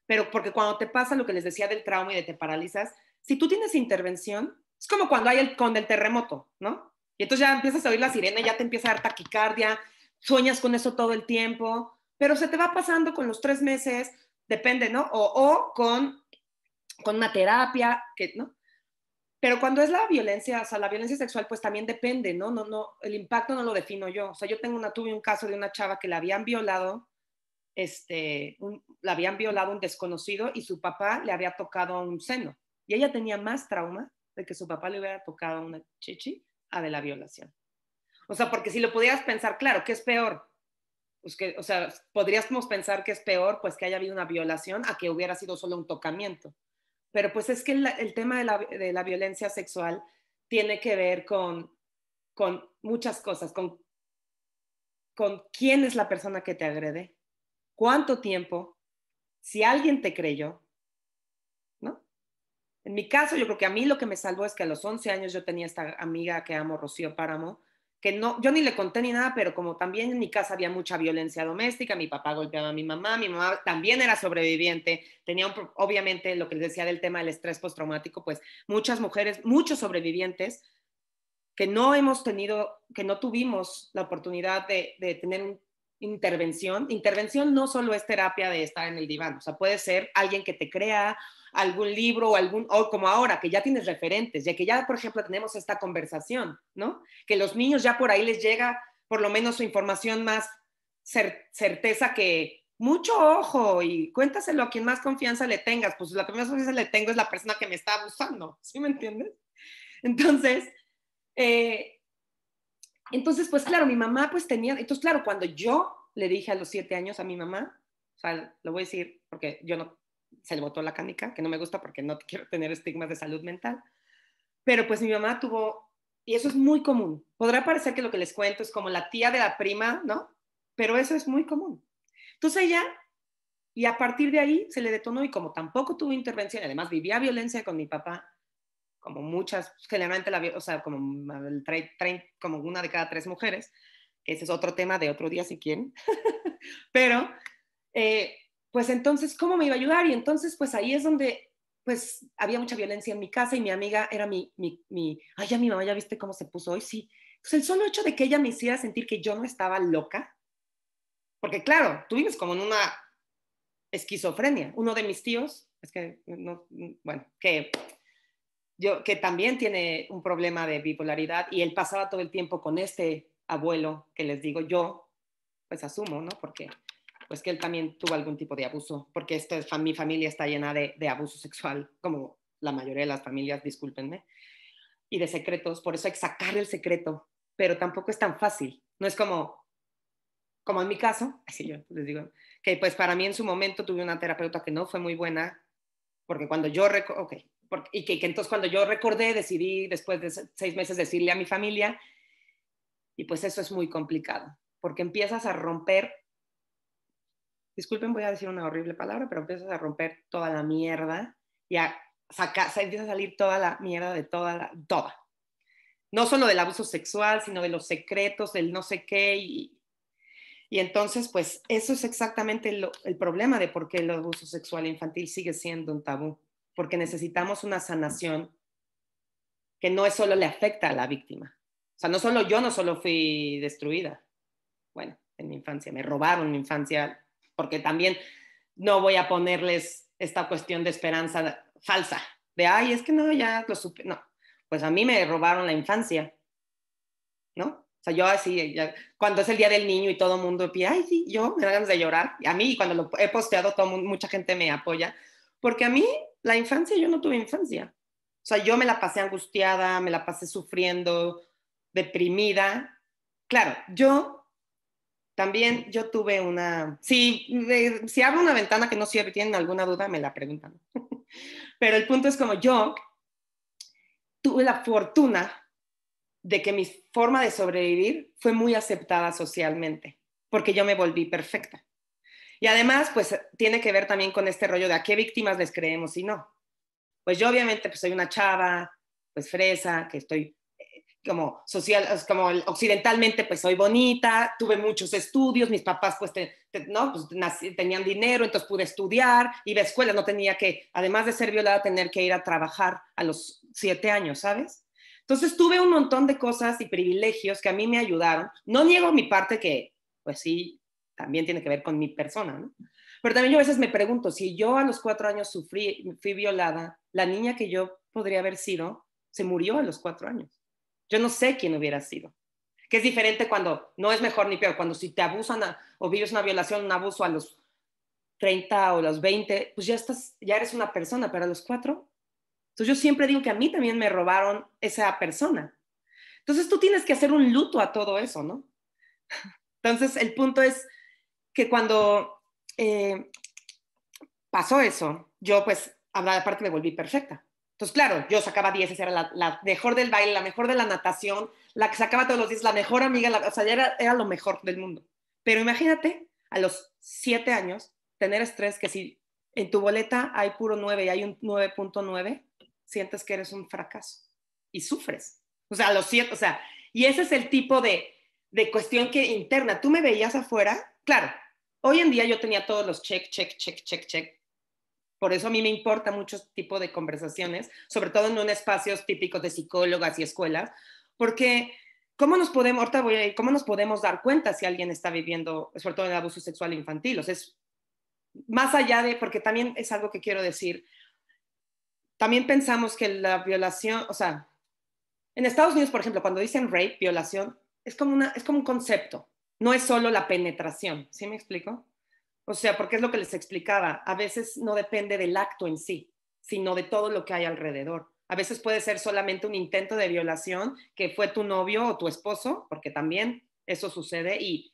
Speaker 2: pero porque cuando te pasa lo que les decía del trauma y de te paralizas, si tú tienes intervención, es como cuando hay con el terremoto, ¿no? Y entonces ya empiezas a oír la sirena, ya te empieza a dar taquicardia, sueñas con eso todo el tiempo, pero se te va pasando con los 3 meses, depende, ¿no? O con una terapia, que, ¿no? Pero cuando es la violencia, o sea, la violencia sexual, pues también depende, ¿no? No, el impacto no lo defino yo. O sea, yo tuve un caso de una chava que la habían violado, la habían violado un desconocido y su papá le había tocado un seno. Y ella tenía más trauma de que su papá le hubiera tocado una chichi a de la violación. O sea, porque si lo pudieras pensar, claro, ¿qué es peor? Pues que, o sea, podríamos pensar que es peor pues que haya habido una violación a que hubiera sido solo un tocamiento. Pero pues es que el tema de la violencia sexual tiene que ver con muchas cosas, con quién es la persona que te agrede, cuánto tiempo, si alguien te creyó, ¿no? En mi caso, yo creo que a mí lo que me salvó es que a los 11 años yo tenía esta amiga que amo, Rocío Páramo, que no, yo ni le conté ni nada, pero como también en mi casa había mucha violencia doméstica, mi papá golpeaba a mi mamá también era sobreviviente, tenía obviamente lo que les decía del tema del estrés postraumático, pues muchas mujeres, muchos sobrevivientes que no hemos tenido, que no tuvimos la oportunidad de tener intervención. Intervención no solo es terapia de estar en el diván, o sea, puede ser alguien que te crea algún libro o como ahora, que ya tienes referentes, ya que ya, por ejemplo, tenemos esta conversación, ¿no? Que los niños ya por ahí les llega por lo menos su información más certeza que mucho ojo y cuéntaselo a quien más confianza le tengas, pues la que más confianza le tengo es la persona que me está abusando, ¿sí me entiendes? Entonces, eh, entonces, pues claro, mi mamá pues tenía, entonces claro, cuando yo le dije a los 7 años a mi mamá, o sea, lo voy a decir porque yo no, se le botó la canica, que no me gusta porque no quiero tener estigmas de salud mental, pero pues mi mamá tuvo, y eso es muy común, podrá parecer que lo que les cuento es como la tía de la prima, ¿no? Pero eso es muy común. Entonces ella, y a partir de ahí se le detonó y como tampoco tuvo intervención, además vivía violencia con mi papá, como muchas, generalmente, o sea, como como una de cada 3 mujeres, que ese es otro tema de otro día si quieren, pero pues entonces, ¿cómo me iba a ayudar? Y entonces, pues ahí es donde, pues había mucha violencia en mi casa y mi amiga era ay, ya mi mamá, ¿ya viste cómo se puso hoy? Sí. Entonces, el solo hecho de que ella me hiciera sentir que yo no estaba loca, porque claro, tú vives como en una esquizofrenia. Uno de mis tíos, es que, no, bueno, que también tiene un problema de bipolaridad y él pasaba todo el tiempo con este abuelo que les digo yo, pues asumo, ¿no? Porque pues que él también tuvo algún tipo de abuso, porque mi familia está llena de abuso sexual, como la mayoría de las familias, discúlpenme, y de secretos, por eso hay que sacar el secreto, pero tampoco es tan fácil, no es como en mi caso, así yo les digo, que pues para mí en su momento tuve una terapeuta que no fue muy buena, porque cuando yo, y que entonces cuando yo recordé, decidí después de 6 meses decirle a mi familia, y pues eso es muy complicado, porque empiezas a romper, disculpen, voy a decir una horrible palabra, pero empiezas a romper toda la mierda y empieza a salir toda la mierda de toda. No solo del abuso sexual, sino de los secretos, del no sé qué, y entonces, pues eso es exactamente el problema de por qué el abuso sexual infantil sigue siendo un tabú, porque necesitamos una sanación que no es solo le afecta a la víctima. O sea, yo no solo fui destruida, bueno, en mi infancia, me robaron mi infancia, porque también no voy a ponerles esta cuestión de esperanza falsa, de, ay, es que no, ya lo supe, no, pues a mí me robaron la infancia, ¿no? O sea, yo así, cuando es el Día del Niño y todo el mundo pide, ay, sí, yo me da ganas de llorar. Y a mí, cuando lo he posteado, mucha gente me apoya. Porque a mí, la infancia, yo no tuve infancia. O sea, yo me la pasé angustiada, me la pasé sufriendo, deprimida. Claro, yo tuve si abro una ventana que no sirve, tienen alguna duda, me la preguntan. Pero el punto es como yo tuve la fortuna de que mi forma de sobrevivir fue muy aceptada socialmente. porque yo me volví perfecta. Y además, pues tiene que ver también con este rollo de a qué víctimas les creemos y no. Pues yo obviamente pues soy una chava, pues fresa, que estoy como social, como occidentalmente pues soy bonita, tuve muchos estudios, mis papás pues, ¿no? Pues tenían dinero, entonces pude estudiar, iba a escuela, no tenía que, además de ser violada, tener que ir a trabajar a los 7 años, ¿sabes? Entonces tuve un montón de cosas y privilegios que a mí me ayudaron. No niego mi parte que, pues sí, también tiene que ver con mi persona, ¿no? Pero también yo a veces me pregunto, si yo a los 4 años fui violada, la niña que yo podría haber sido se murió a los 4 años. Yo no sé quién hubiera sido. Que es diferente cuando, no es mejor ni peor, cuando si te abusan o vives una violación, un abuso a los 30 o los 20, pues ya eres una persona, pero a los 4. Entonces yo siempre digo que a mí también me robaron esa persona. Entonces tú tienes que hacer un luto a todo eso, ¿no? Entonces el punto es que cuando pasó eso, yo pues, aparte me volví perfecta. Entonces, claro, yo sacaba 10, era la mejor del baile, la mejor de la natación, la que sacaba todos los días, la mejor amiga, o sea, ya era lo mejor del mundo. Pero imagínate, a los 7 años, tener estrés que si en tu boleta hay puro 9 y hay un 9.9, sientes que eres un fracaso y sufres. O sea, a los 7, o sea, y ese es el tipo de cuestión que interna. Tú me veías afuera, claro, hoy en día yo tenía todos los check, check, check, check, check. Por eso a mí me importa mucho este tipo de conversaciones, sobre todo en un espacios típicos de psicólogas y escuelas, porque ¿cómo nos podemos dar cuenta si alguien está viviendo, sobre todo el abuso sexual infantil? O sea, es más allá de, porque también es algo que quiero decir, también pensamos que la violación, o sea, en Estados Unidos, por ejemplo, cuando dicen rape, violación, es como un concepto, no es solo la penetración, ¿sí me explico? O sea, porque es lo que les explicaba, a veces no depende del acto en sí, sino de todo lo que hay alrededor. A veces puede ser solamente un intento de violación que fue tu novio o tu esposo, porque también eso sucede y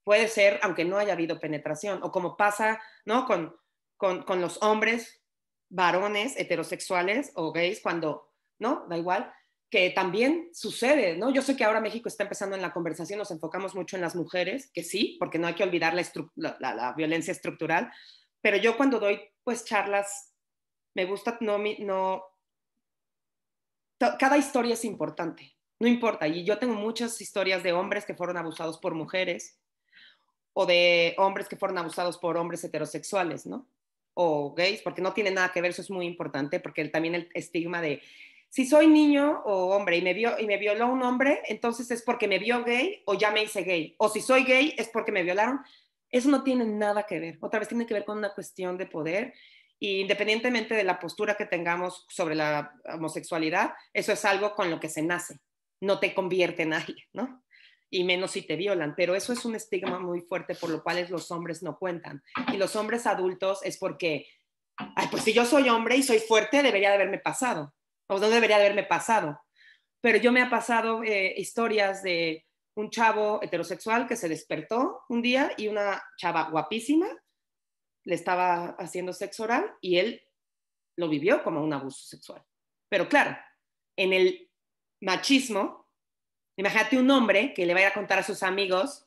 Speaker 2: puede ser aunque no haya habido penetración, o como pasa, ¿no? Con los hombres, varones, heterosexuales o gays, cuando, ¿no? Da igual, que también sucede, ¿no? Yo sé que ahora México está empezando en la conversación, nos enfocamos mucho en las mujeres, que sí, porque no hay que olvidar la violencia estructural, pero yo cuando doy, pues, charlas, me gusta, cada historia es importante, no importa, y yo tengo muchas historias de hombres que fueron abusados por mujeres, o de hombres que fueron abusados por hombres heterosexuales, ¿no? O gays, porque no tiene nada que ver, eso es muy importante, porque también el estigma de si soy niño o hombre y me violó un hombre, entonces es porque me vio gay o ya me hice gay. O si soy gay es porque me violaron. Eso no tiene nada que ver. Otra vez tiene que ver con una cuestión de poder. Y independientemente de la postura que tengamos sobre la homosexualidad, eso es algo con lo que se nace. No te convierte en nadie, ¿no? Y menos si te violan, pero eso es un estigma muy fuerte por lo cual los hombres no cuentan. Y los hombres adultos es porque, ay, pues si yo soy hombre y soy fuerte, debería de haberme pasado, o no debería de haberme pasado. Pero yo me ha pasado historias de un chavo heterosexual que se despertó un día y una chava guapísima le estaba haciendo sexo oral y él lo vivió como un abuso sexual. Pero claro, en el machismo, imagínate un hombre que le vaya a contar a sus amigos,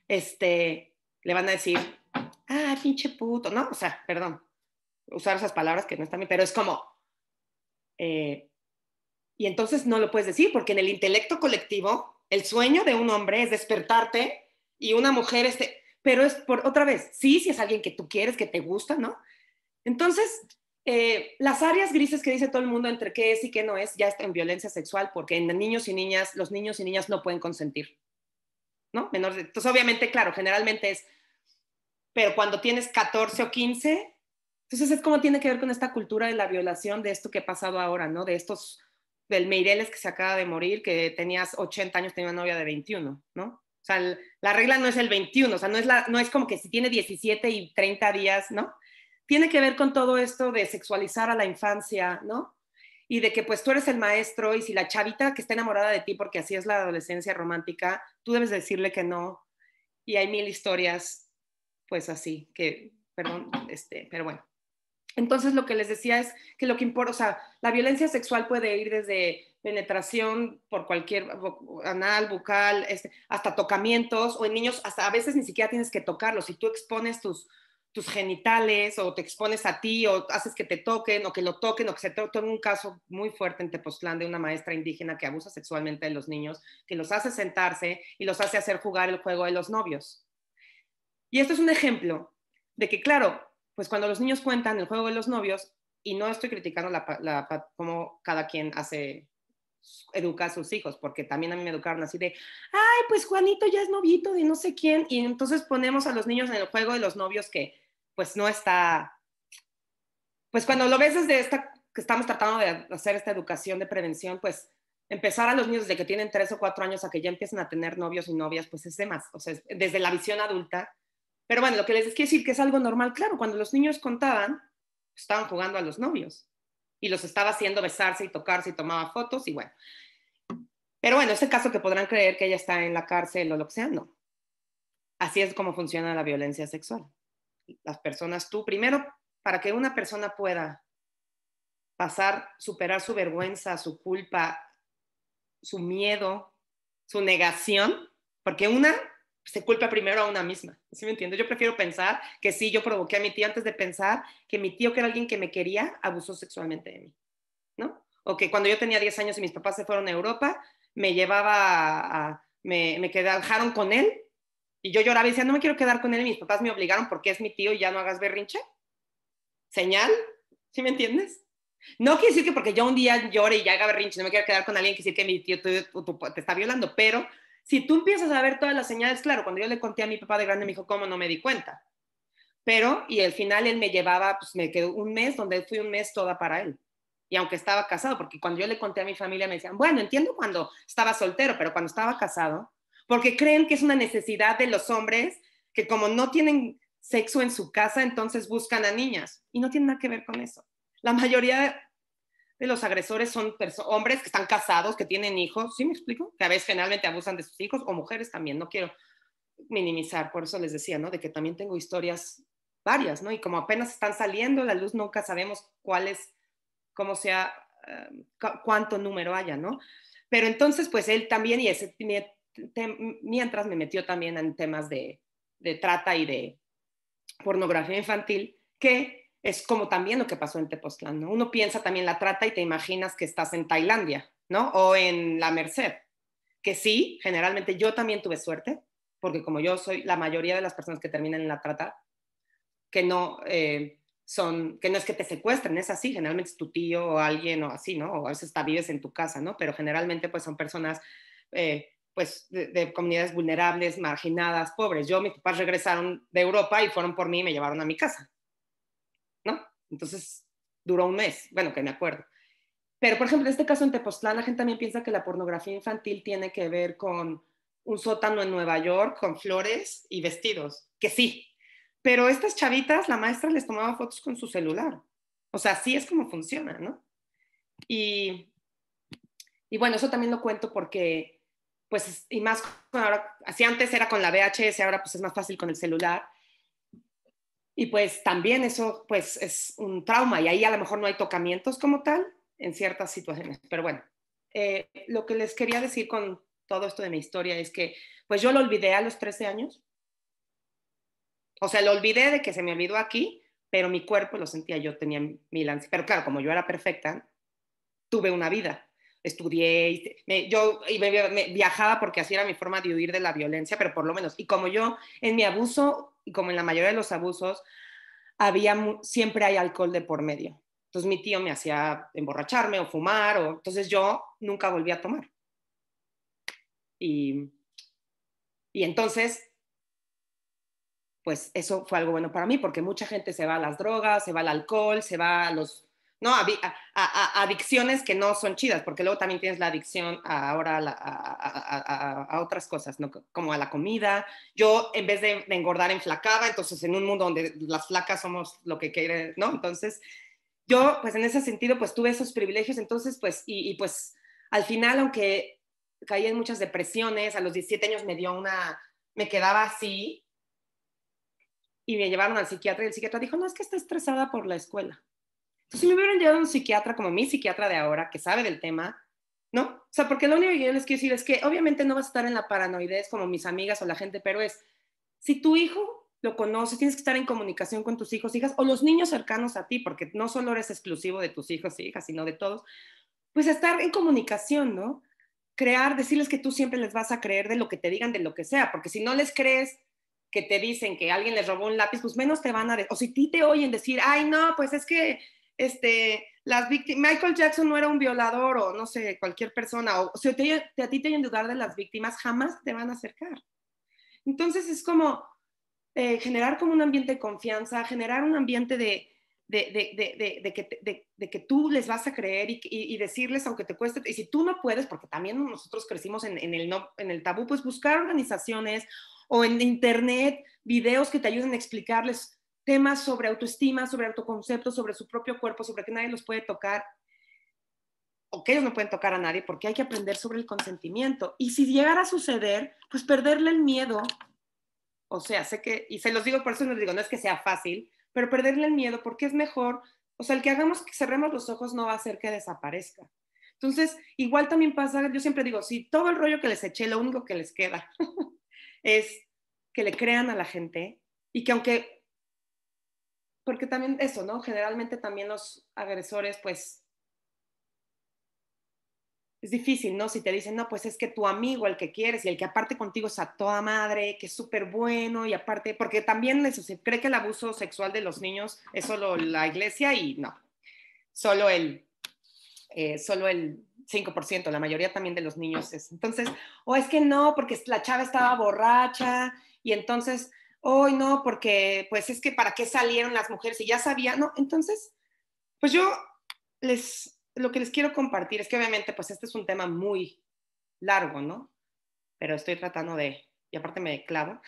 Speaker 2: le van a decir, ah, pinche puto, ¿no? O sea, perdón, usar esas palabras que no están bien, pero es como, y entonces no lo puedes decir, porque en el intelecto colectivo, el sueño de un hombre es despertarte y una mujer, pero es por otra vez, sí, si es alguien que tú quieres, que te gusta, ¿no? Entonces, las áreas grises que dice todo el mundo entre qué es y qué no es, ya está en violencia sexual, porque en niños y niñas, los niños y niñas no pueden consentir, ¿no? Menores entonces, obviamente, claro, generalmente es, pero cuando tienes 14 o 15, entonces es como tiene que ver con esta cultura de la violación, de esto que ha pasado ahora, ¿no? De estos, del Meireles que se acaba de morir, que tenías 80 años, tenía una novia de 21, ¿no? O sea, la regla no es el 21, o sea, no es como que si tiene 17 y 30 días, ¿no? Tiene que ver con todo esto de sexualizar a la infancia, ¿no? Y de que pues tú eres el maestro y si la chavita que está enamorada de ti, porque así es la adolescencia romántica, tú debes decirle que no. Y hay mil historias, pues así, que, perdón, pero bueno. Entonces lo que les decía es que lo que importa, o sea, la violencia sexual puede ir desde penetración por cualquier anal, bucal, hasta tocamientos, o en niños hasta a veces ni siquiera tienes que tocarlos. Si tú expones tus genitales o te expones a ti o haces que te toquen o que lo toquen o que se toquen. Un caso muy fuerte en Tepoztlán de una maestra indígena que abusa sexualmente de los niños, que los hace sentarse y los hace hacer jugar el juego de los novios. Y esto es un ejemplo de que, claro, pues cuando los niños cuentan el juego de los novios, y no estoy criticando cómo cada quien educa a sus hijos, porque también a mí me educaron así de, ay, pues Juanito ya es novito de no sé quién, y entonces ponemos a los niños en el juego de los novios que pues no está, pues cuando lo ves desde que estamos tratando de hacer esta educación de prevención, pues empezar a los niños desde que tienen 3 o 4 años a que ya empiecen a tener novios y novias, pues es de más, o sea, desde la visión adulta. Pero bueno, lo que les quiero decir que es algo normal, claro, cuando los niños contaban, estaban jugando a los novios y los estaba haciendo besarse y tocarse y tomaba fotos y bueno. Pero bueno, ese caso que podrán creer que ella está en la cárcel o lo que sea, no. Así es como funciona la violencia sexual. Las personas, tú primero, para que una persona pueda pasar, superar su vergüenza, su culpa, su miedo, su negación, porque una se culpa primero a una misma, ¿sí me entiendes? Yo prefiero pensar que sí, yo provoqué a mi tío antes de pensar que mi tío, que era alguien que me quería, abusó sexualmente de mí, ¿no? O que cuando yo tenía 10 años y mis papás se fueron a Europa, me llevaba me dejaron con él y yo lloraba y decía, no me quiero quedar con él y mis papás me obligaron porque es mi tío y ya no hagas berrinche. Señal, ¿sí me entiendes? No quiere decir que porque yo un día llore y ya haga berrinche, no me quiero quedar con alguien, quiere decir que mi tío te está violando, pero si tú empiezas a ver todas las señales, claro, cuando yo le conté a mi papá de grande me dijo, ¿cómo no me di cuenta? Pero, y al final él me llevaba, pues me quedó un mes, donde fui un mes toda para él. Y aunque estaba casado, porque cuando yo le conté a mi familia me decían, bueno, entiendo cuando estaba soltero, pero cuando estaba casado, porque creen que es una necesidad de los hombres que como no tienen sexo en su casa, entonces buscan a niñas. Y no tiene nada que ver con eso. La mayoría de los agresores son hombres que están casados, que tienen hijos, ¿sí me explico? Que a veces generalmente abusan de sus hijos, o mujeres también, no quiero minimizar, por eso les decía, ¿no? De que también tengo historias varias, ¿no? Y como apenas están saliendo, la luz nunca sabemos cuál es, cómo sea, cuánto número haya, ¿no? Pero entonces, pues él también, y ese, mientras me metió también en temas de trata y de pornografía infantil, que es como también lo que pasó en Tepoztlán, ¿no? Uno piensa también la trata y te imaginas que estás en Tailandia, ¿no? O en la Merced, que sí, generalmente yo también tuve suerte, porque como yo soy la mayoría de las personas que terminan en la trata, que no que no es que te secuestren, es así, generalmente es tu tío o alguien o así, ¿no? O a veces hasta vives en tu casa, ¿no? Pero generalmente pues son personas pues de comunidades vulnerables, marginadas, pobres. Mis papás regresaron de Europa y fueron por mí y me llevaron a mi casa, ¿no? Entonces duró un mes, bueno, que me acuerdo. Pero, por ejemplo, en este caso en Tepoztlán, la gente también piensa que la pornografía infantil tiene que ver con un sótano en Nueva York con flores y vestidos, que sí. Pero estas chavitas, la maestra les tomaba fotos con su celular. O sea, así es como funciona, ¿no? Y, y bueno, eso también lo cuento porque, pues, y más ahora, así antes era con la VHS, ahora pues es más fácil con el celular. Y pues también eso, pues, es un trauma y ahí a lo mejor no hay tocamientos como tal en ciertas situaciones. Pero bueno, lo que les quería decir con todo esto de mi historia es que, pues yo lo olvidé a los 13 años. O sea, lo olvidé de que se me olvidó aquí, pero mi cuerpo lo sentía, yo tenía mil ansias. Pero claro, como yo era perfecta, tuve una vida. Estudié, yo viajaba porque así era mi forma de huir de la violencia, pero por lo menos, y como yo en mi abuso, y como en la mayoría de los abusos, siempre hay alcohol de por medio. Entonces mi tío me hacía emborracharme o fumar, entonces yo nunca volví a tomar. Y, y entonces, pues eso fue algo bueno para mí, porque mucha gente se va a las drogas, se va al alcohol, se va a los, no, a adicciones que no son chidas, porque luego también tienes la adicción ahora a otras cosas, ¿no? Como a la comida. Yo, en vez de engordar, enflacaba, entonces en un mundo donde las flacas somos lo que quiere, ¿no? Entonces, yo, pues en ese sentido, pues tuve esos privilegios, entonces, pues, y pues al final, aunque caí en muchas depresiones, a los 17 años me quedaba así, y me llevaron al psiquiatra y el psiquiatra dijo, no, es que está estresada por la escuela. Entonces, si me hubieran llevado a un psiquiatra como mi psiquiatra de ahora, que sabe del tema, ¿no? O sea, porque lo único que yo les quiero decir es que obviamente no vas a estar en la paranoidez como mis amigas o la gente, pero es, si tu hijo lo conoces, tienes que estar en comunicación con tus hijos, hijas, o los niños cercanos a ti, porque no solo eres exclusivo de tus hijos y hijas, sino de todos, pues estar en comunicación, ¿no? Crear, decirles que tú siempre les vas a creer de lo que te digan, de lo que sea, porque si no les crees que te dicen que alguien les robó un lápiz, pues menos te van a... O si ti te oyen decir, ay, no, pues es que las víctimas, Michael Jackson no era un violador o no sé, cualquier persona, o si a ti te oyen dudar de las víctimas, jamás te van a acercar. Entonces es como generar como un ambiente de confianza, generar un ambiente de que tú les vas a creer y decirles aunque te cueste, y si tú no puedes, porque también nosotros crecimos en el tabú, pues buscar organizaciones o en internet videos que te ayuden a explicarles temas sobre autoestima, sobre autoconcepto, sobre su propio cuerpo, sobre que nadie los puede tocar o que ellos no pueden tocar a nadie, porque hay que aprender sobre el consentimiento. Y si llegara a suceder, pues perderle el miedo. O sea, sé que, y se los digo, por eso les digo, no es que sea fácil, pero perderle el miedo, porque es mejor, o sea, el que hagamos que cerremos los ojos no va a hacer que desaparezca. Entonces, igual también pasa, yo siempre digo, si todo el rollo que les eché, lo único que les queda es que le crean a la gente y que aunque, porque también eso, ¿no? Generalmente también los agresores, pues, es difícil, ¿no? Si te dicen, no, pues es que tu amigo, el que quieres y el que aparte contigo es a toda madre, que es súper bueno y aparte, porque también eso, se cree que el abuso sexual de los niños es solo la iglesia y no, solo solo el 5%, la mayoría también de los niños es. Entonces, o es que no, porque la chava estaba borracha y entonces, hoy no, porque pues es que para qué salieron las mujeres y ya sabía, no, entonces, pues yo lo que les quiero compartir es que obviamente pues este es un tema muy largo, ¿no? Pero estoy tratando y aparte me clavo,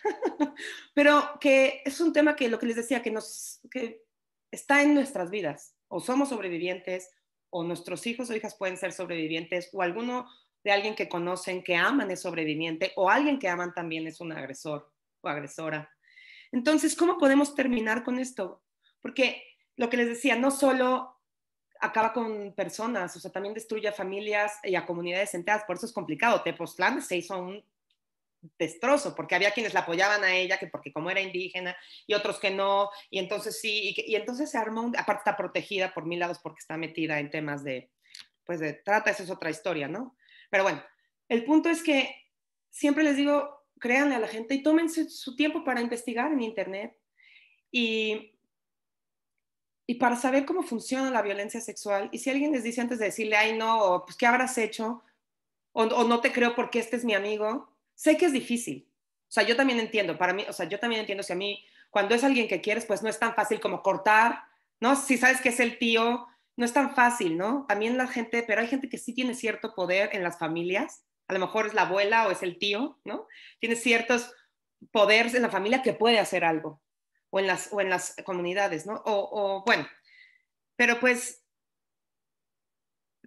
Speaker 2: pero que es un tema que lo que les decía, que está en nuestras vidas, o somos sobrevivientes, o nuestros hijos o hijas pueden ser sobrevivientes, o alguno de alguien que conocen, que aman es sobreviviente, o alguien que aman también es un agresor o agresora. Entonces, ¿cómo podemos terminar con esto? Porque lo que les decía, no solo acaba con personas, o sea, también destruye a familias y a comunidades enteras, por eso es complicado. Tepoztlán se hizo un destrozo, porque había quienes la apoyaban a ella, que porque como era indígena, y otros que no, y entonces sí, y entonces se armó, aparte está protegida por 1000 lados porque está metida en temas pues de trata, esa es otra historia, ¿no? Pero bueno, el punto es que siempre les digo, créanle a la gente y tómense su tiempo para investigar en internet y y para saber cómo funciona la violencia sexual. Y si alguien les dice antes de decirle, ay, no, pues, ¿qué habrás hecho? O no te creo porque este es mi amigo, sé que es difícil. O sea, yo también entiendo, para mí, o sea, yo también entiendo si a mí, cuando es alguien que quieres, pues no es tan fácil como cortar, ¿no? Si sabes que es el tío, no es tan fácil, ¿no? También la gente, pero hay gente que sí tiene cierto poder en las familias, a lo mejor es la abuela o es el tío, ¿no? Tiene ciertos poderes en la familia que puede hacer algo, o en las comunidades, ¿no? Bueno, pero pues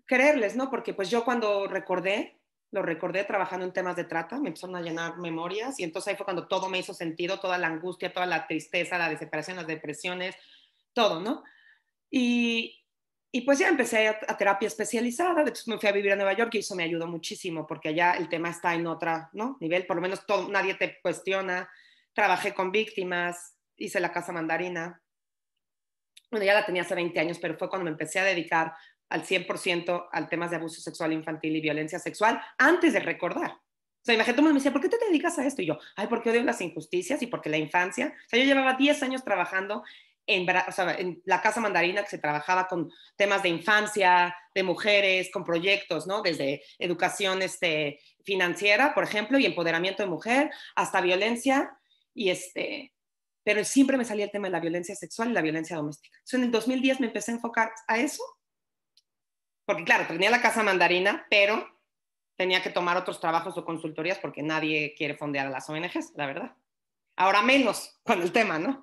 Speaker 2: creerles, ¿no? Porque pues yo cuando lo recordé trabajando en temas de trata, me empezaron a llenar memorias y entonces ahí fue cuando todo me hizo sentido, toda la angustia, toda la tristeza, la desesperación, las depresiones, todo, ¿no? Y, y pues ya empecé a terapia especializada, entonces me fui a vivir a Nueva York y eso me ayudó muchísimo porque allá el tema está en otro, ¿no? Nivel, por lo menos nadie te cuestiona. Trabajé con víctimas, hice la Casa Mandarina. Bueno, ya la tenía hace 20 años, pero fue cuando me empecé a dedicar al 100% al temas de abuso sexual infantil y violencia sexual antes de recordar. O sea, imagínate, me decía, ¿por qué te dedicas a esto? Y yo, ay, porque odio las injusticias y porque la infancia. O sea, yo llevaba 10 años trabajando o sea, en la Casa Mandarina, que se trabajaba con temas de infancia, de mujeres, con proyectos, ¿no? Desde educación financiera, por ejemplo, y empoderamiento de mujer, hasta violencia y pero siempre me salía el tema de la violencia sexual y la violencia doméstica. Entonces, en el 2010 me empecé a enfocar a eso, porque claro, tenía la Casa Mandarina, pero tenía que tomar otros trabajos o consultorías porque nadie quiere fondear a las ONGs, la verdad. Ahora menos con el tema, ¿no?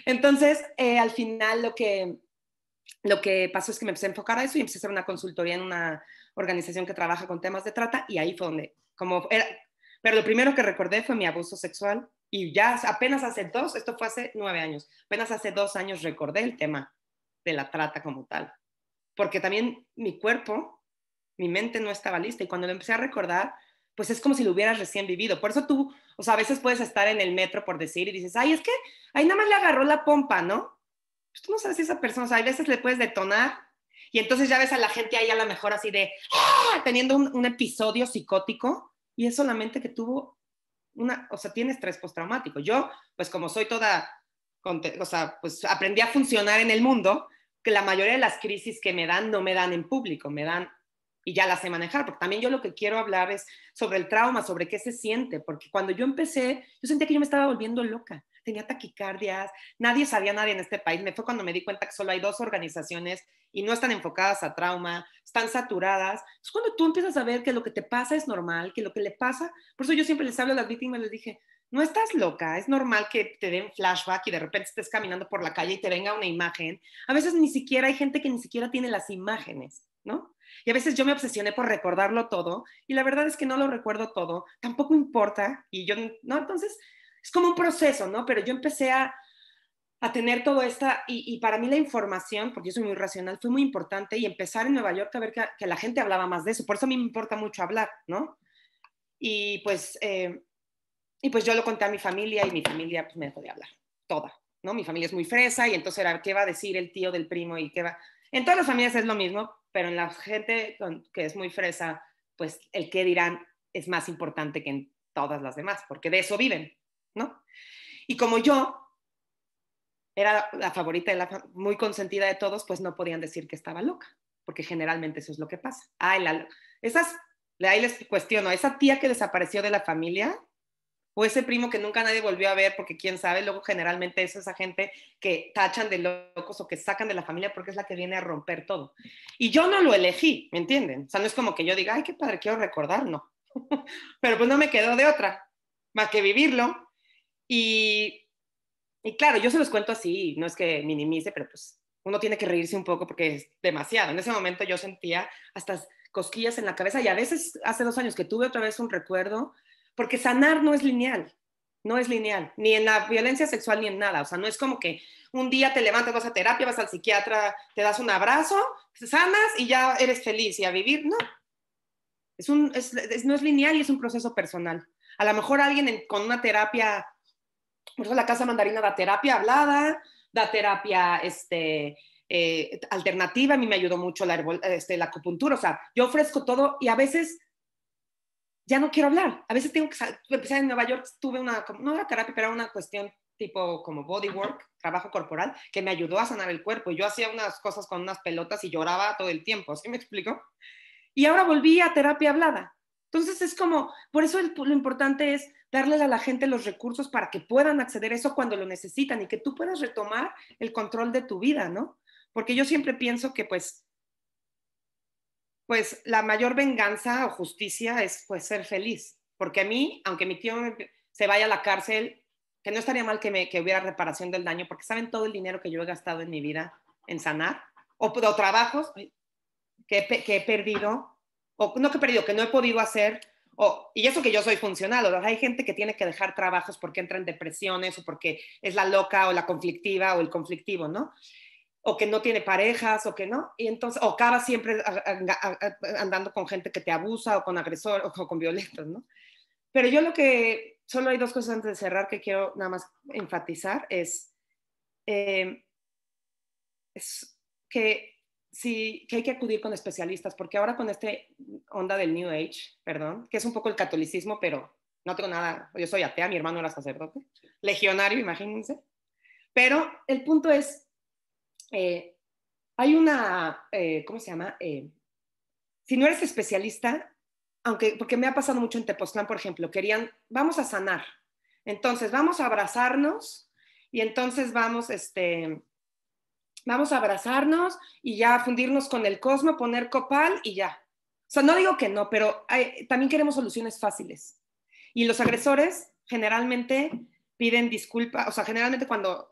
Speaker 2: Entonces, al final lo que pasó es que me empecé a enfocar a eso y empecé a hacer una consultoría en una organización que trabaja con temas de trata y ahí fue donde, como era, Pero lo primero que recordé fue mi abuso sexual y ya apenas esto fue hace 9 años, apenas hace 2 años recordé el tema de la trata como tal. Porque también mi cuerpo, mi mente no estaba lista y cuando lo empecé a recordar, pues es como si lo hubieras recién vivido. Por eso tú, o sea, a veces puedes estar en el metro por decir y dices, ay, es que ahí nada más le agarró la pompa, ¿no? Pues tú no sabes si esa persona, o sea, hay veces le puedes detonar y entonces ya ves a la gente ahí a lo mejor así de, ¡ah!, teniendo un episodio psicótico y es solamente que tuvo o sea, tiene estrés postraumático. Yo, pues como soy toda, o sea, pues aprendí a funcionar en el mundo, que la mayoría de las crisis que me dan no me dan en público, me dan y ya las sé manejar, porque también yo lo que quiero hablar es sobre el trauma, sobre qué se siente, porque cuando yo empecé, yo sentía que yo me estaba volviendo loca, tenía taquicardias, nadie sabía nada en este país, me fue cuando me di cuenta que solo hay 2 organizaciones y no están enfocadas a trauma, están saturadas, es cuando tú empiezas a ver que lo que te pasa es normal, que lo que le pasa, por eso yo siempre les hablo a las víctimas, les dije, no estás loca, es normal que te den flashback y de repente estés caminando por la calle y te venga una imagen, a veces ni siquiera hay gente que ni siquiera tiene las imágenes, ¿no? Y a veces yo me obsesioné por recordarlo todo y la verdad es que no lo recuerdo todo, tampoco importa y yo, no, entonces es como un proceso, ¿no? Pero yo empecé a tener todo esta y para mí la información, porque yo soy muy racional, fue muy importante y empezar en Nueva York a ver que la gente hablaba más de eso, por eso a mí me importa mucho hablar, ¿no? Y pues, y pues yo lo conté a mi familia y mi familia pues me dejó de hablar, toda, ¿no? Mi familia es muy fresa y entonces era, ¿qué va a decir el tío del primo y qué va? En todas las familias es lo mismo, pero en la gente que es muy fresa, pues el qué dirán es más importante que en todas las demás, porque de eso viven, ¿no? Y como yo era la favorita, muy consentida de todos, pues no podían decir que estaba loca, porque generalmente eso es lo que pasa. Ay, ahí les cuestiono, esa tía que desapareció de la familia, o ese primo que nunca nadie volvió a ver, porque quién sabe, luego generalmente es esa gente que tachan de locos o que sacan de la familia porque es la que viene a romper todo. Y yo no lo elegí, ¿me entienden? O sea, no es como que yo diga, ay, qué padre, quiero recordar, no. Pero pues no me quedó de otra, más que vivirlo. Y claro, yo se los cuento así, no es que minimice, pero pues uno tiene que reírse un poco porque es demasiado. En ese momento yo sentía hasta cosquillas en la cabeza y a veces hace 2 años que tuve otra vez un recuerdo, porque sanar no es lineal, no es lineal, ni en la violencia sexual ni en nada. O sea, no es como que un día te levantas, vas a terapia, vas al psiquiatra, te das un abrazo, sanas y ya eres feliz y a vivir. No, no es lineal y es un proceso personal. A lo mejor alguien con una terapia, por eso la Casa Mandarina da terapia hablada, da terapia alternativa, a mí me ayudó mucho la acupuntura, o sea, yo ofrezco todo y a veces ya no quiero hablar, a veces tengo que empezar en Nueva York, tuve no era terapia, pero era una cuestión tipo como bodywork, trabajo corporal, que me ayudó a sanar el cuerpo, y yo hacía unas cosas con unas pelotas y lloraba todo el tiempo, ¿sí me explico? Y ahora volví a terapia hablada. Entonces es como, por eso lo importante es darles a la gente los recursos para que puedan acceder a eso cuando lo necesitan y que tú puedas retomar el control de tu vida, ¿no? Porque yo siempre pienso que pues la mayor venganza o justicia es pues ser feliz. Porque a mí, aunque mi tío se vaya a la cárcel, que no estaría mal que hubiera reparación del daño, porque saben todo el dinero que yo he gastado en mi vida en sanar, o trabajos que he perdido, o no que he perdido, que no he podido hacer, y eso que yo soy funcional, o hay gente que tiene que dejar trabajos porque entra en depresiones, o porque es la loca, o la conflictiva, o el conflictivo, ¿no? O que no tiene parejas, o que no, y entonces, o acaba siempre andando con gente que te abusa, o con agresor, o con violentos, ¿no? Pero yo solo hay 2 cosas antes de cerrar que quiero nada más enfatizar, es que sí, que hay que acudir con especialistas, porque ahora con este onda del New Age, perdón, que es un poco el catolicismo, pero no tengo nada, yo soy atea, mi hermano era sacerdote, legionario, imagínense, pero el punto es, hay ¿cómo se llama? Si no eres especialista, porque me ha pasado mucho en Tepoztlán, por ejemplo, vamos a sanar, entonces vamos a abrazarnos y entonces vamos a abrazarnos y ya fundirnos con el cosmos, poner copal y ya. O sea, no digo que no, pero también queremos soluciones fáciles. Y los agresores generalmente piden disculpas, o sea, generalmente cuando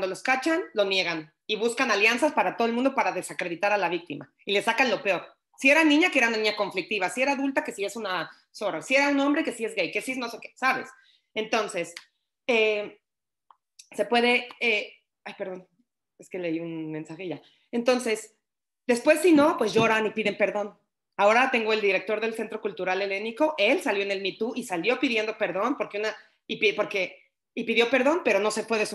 Speaker 2: los cachan, lo niegan y buscan alianzas para todo el mundo para desacreditar a la víctima y le sacan lo peor. Si era niña, que era una niña conflictiva. Si era adulta, que sí es una zorra. Si era un hombre, que sí es gay. Que sí es no sé qué, ¿sabes? Entonces, se puede... ay, perdón, es que leí un mensaje ya. Entonces, después si no, pues lloran y piden perdón. Ahora tengo el director del Centro Cultural Helénico, él salió en el Me Too y salió pidiendo perdón y pidió perdón, pero no se fue de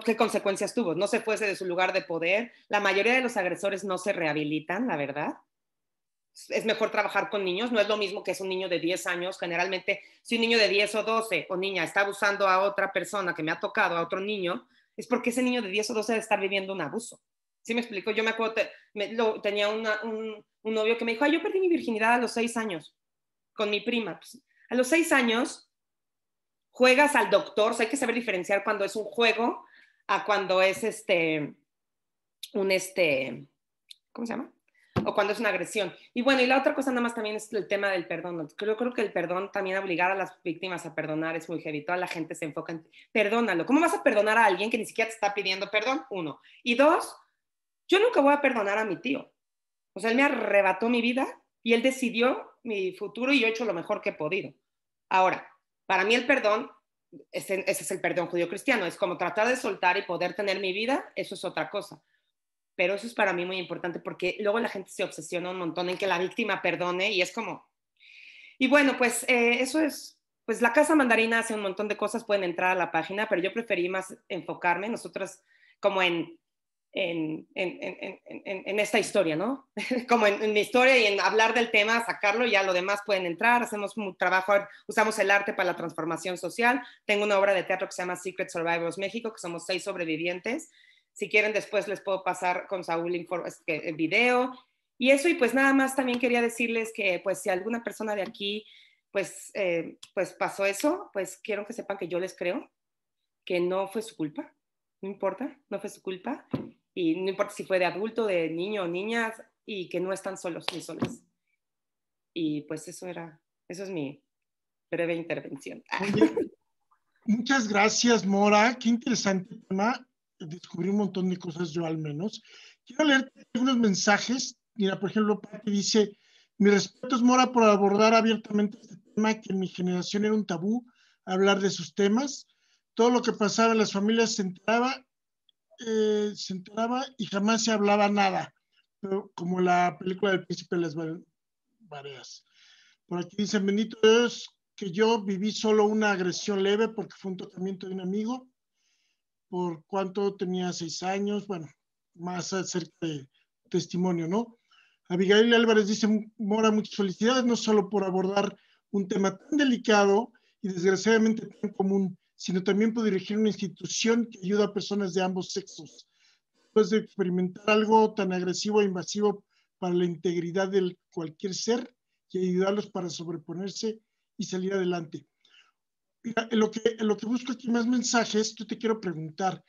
Speaker 2: ¿qué consecuencias tuvo? No se fuese de su lugar de poder. La mayoría de los agresores no se rehabilitan, la verdad. Es mejor trabajar con niños, no es lo mismo que es un niño de 10 años. Generalmente, si un niño de 10 o 12 o niña está abusando a otra persona que me ha tocado, a otro niño, es porque ese niño de 10 o 12 debe estar viviendo un abuso. ¿Sí me explico? Yo me acuerdo, tenía un novio que me dijo, yo perdí mi virginidad a los 6 años con mi prima. Pues, a los 6 años juegas al doctor, o sea, hay que saber diferenciar cuando es un juego a cuando es ¿cómo se llama? O cuando es una agresión. Y bueno, y la otra cosa nada más también es el tema del perdón. Creo que el perdón, también obligar a las víctimas a perdonar es muy heavy. Toda la gente se enfoca en, perdónalo. ¿Cómo vas a perdonar a alguien que ni siquiera te está pidiendo perdón? Uno. Y dos, yo nunca voy a perdonar a mi tío. O sea, él me arrebató mi vida y él decidió mi futuro y yo he hecho lo mejor que he podido. Ahora, para mí el perdón, ese es el perdón judío-cristiano, es como tratar de soltar y poder tener mi vida, eso es otra cosa. Pero eso es para mí muy importante porque luego la gente se obsesiona un montón en que la víctima perdone y es como... Y bueno, pues eso es, pues la Casa Mandarina hace un montón de cosas, pueden entrar a la página, pero yo preferí más enfocarme, nosotros como en esta historia, ¿no? Como en mi historia y en hablar del tema, sacarlo, ya lo demás pueden entrar, hacemos un trabajo, usamos el arte para la transformación social, tengo una obra de teatro que se llama Secret Survivors México, que somos 6 sobrevivientes. Si quieren, después les puedo pasar con Saúl el video. Y eso, y pues nada más también quería decirles que pues si alguna persona de aquí pues pasó eso, pues quiero que sepan que yo les creo, que no fue su culpa, no importa, no fue su culpa. Y no importa si fue de adulto, de niño o niñas, y que no están solos ni solas. Y pues eso es mi breve intervención.
Speaker 1: Oye, muchas gracias, Mora. Qué interesante tema. Descubrí un montón de cosas yo al menos. Quiero leer algunos mensajes. Mira, por ejemplo, Pati dice, mi respeto es Mora por abordar abiertamente este tema que en mi generación era un tabú, hablar de sus temas. Todo lo que pasaba en las familias se enteraba y jamás se hablaba nada, pero como la película del Príncipe de las Mareas. Por aquí dicen, bendito Dios, que yo viví solo una agresión leve porque fue un tocamiento de un amigo, por cuánto tenía 6 años, bueno, más acerca de testimonio, ¿no? Abigail Álvarez dice, Mora, muchas felicidades, no solo por abordar un tema tan delicado y desgraciadamente tan común, sino también por dirigir una institución que ayuda a personas de ambos sexos. Después de experimentar algo tan agresivo e invasivo para la integridad de cualquier ser y ayudarlos para sobreponerse y salir adelante. Mira, en lo que busco aquí más mensajes, yo te quiero preguntar,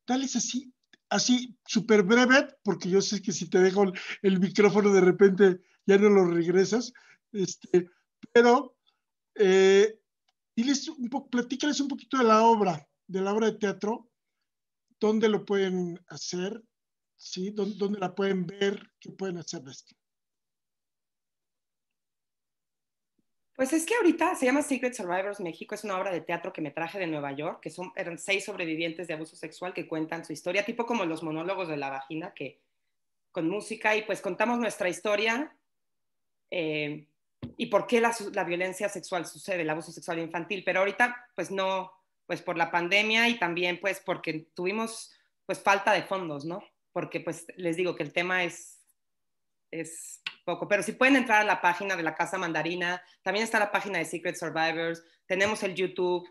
Speaker 1: tal es así súper breve, porque yo sé que si te dejo el micrófono de repente ya no lo regresas, pero diles platícales un poquito de la obra de teatro, dónde lo pueden hacer, ¿sí? ¿Dónde la pueden ver? ¿Qué pueden hacer de esto?
Speaker 2: Pues es que ahorita se llama Secret Survivors México, es una obra de teatro que me traje de Nueva York, que eran 6 sobrevivientes de abuso sexual que cuentan su historia, tipo como los monólogos de la vagina, que con música y pues contamos nuestra historia y por qué la violencia sexual sucede, el abuso sexual infantil. Pero ahorita pues no, pues por la pandemia y también pues porque tuvimos pues falta de fondos, ¿no? Porque pues les digo que el tema es poco, pero si pueden entrar a la página de la Casa Mandarina, también está la página de Secret Survivors, tenemos el YouTube,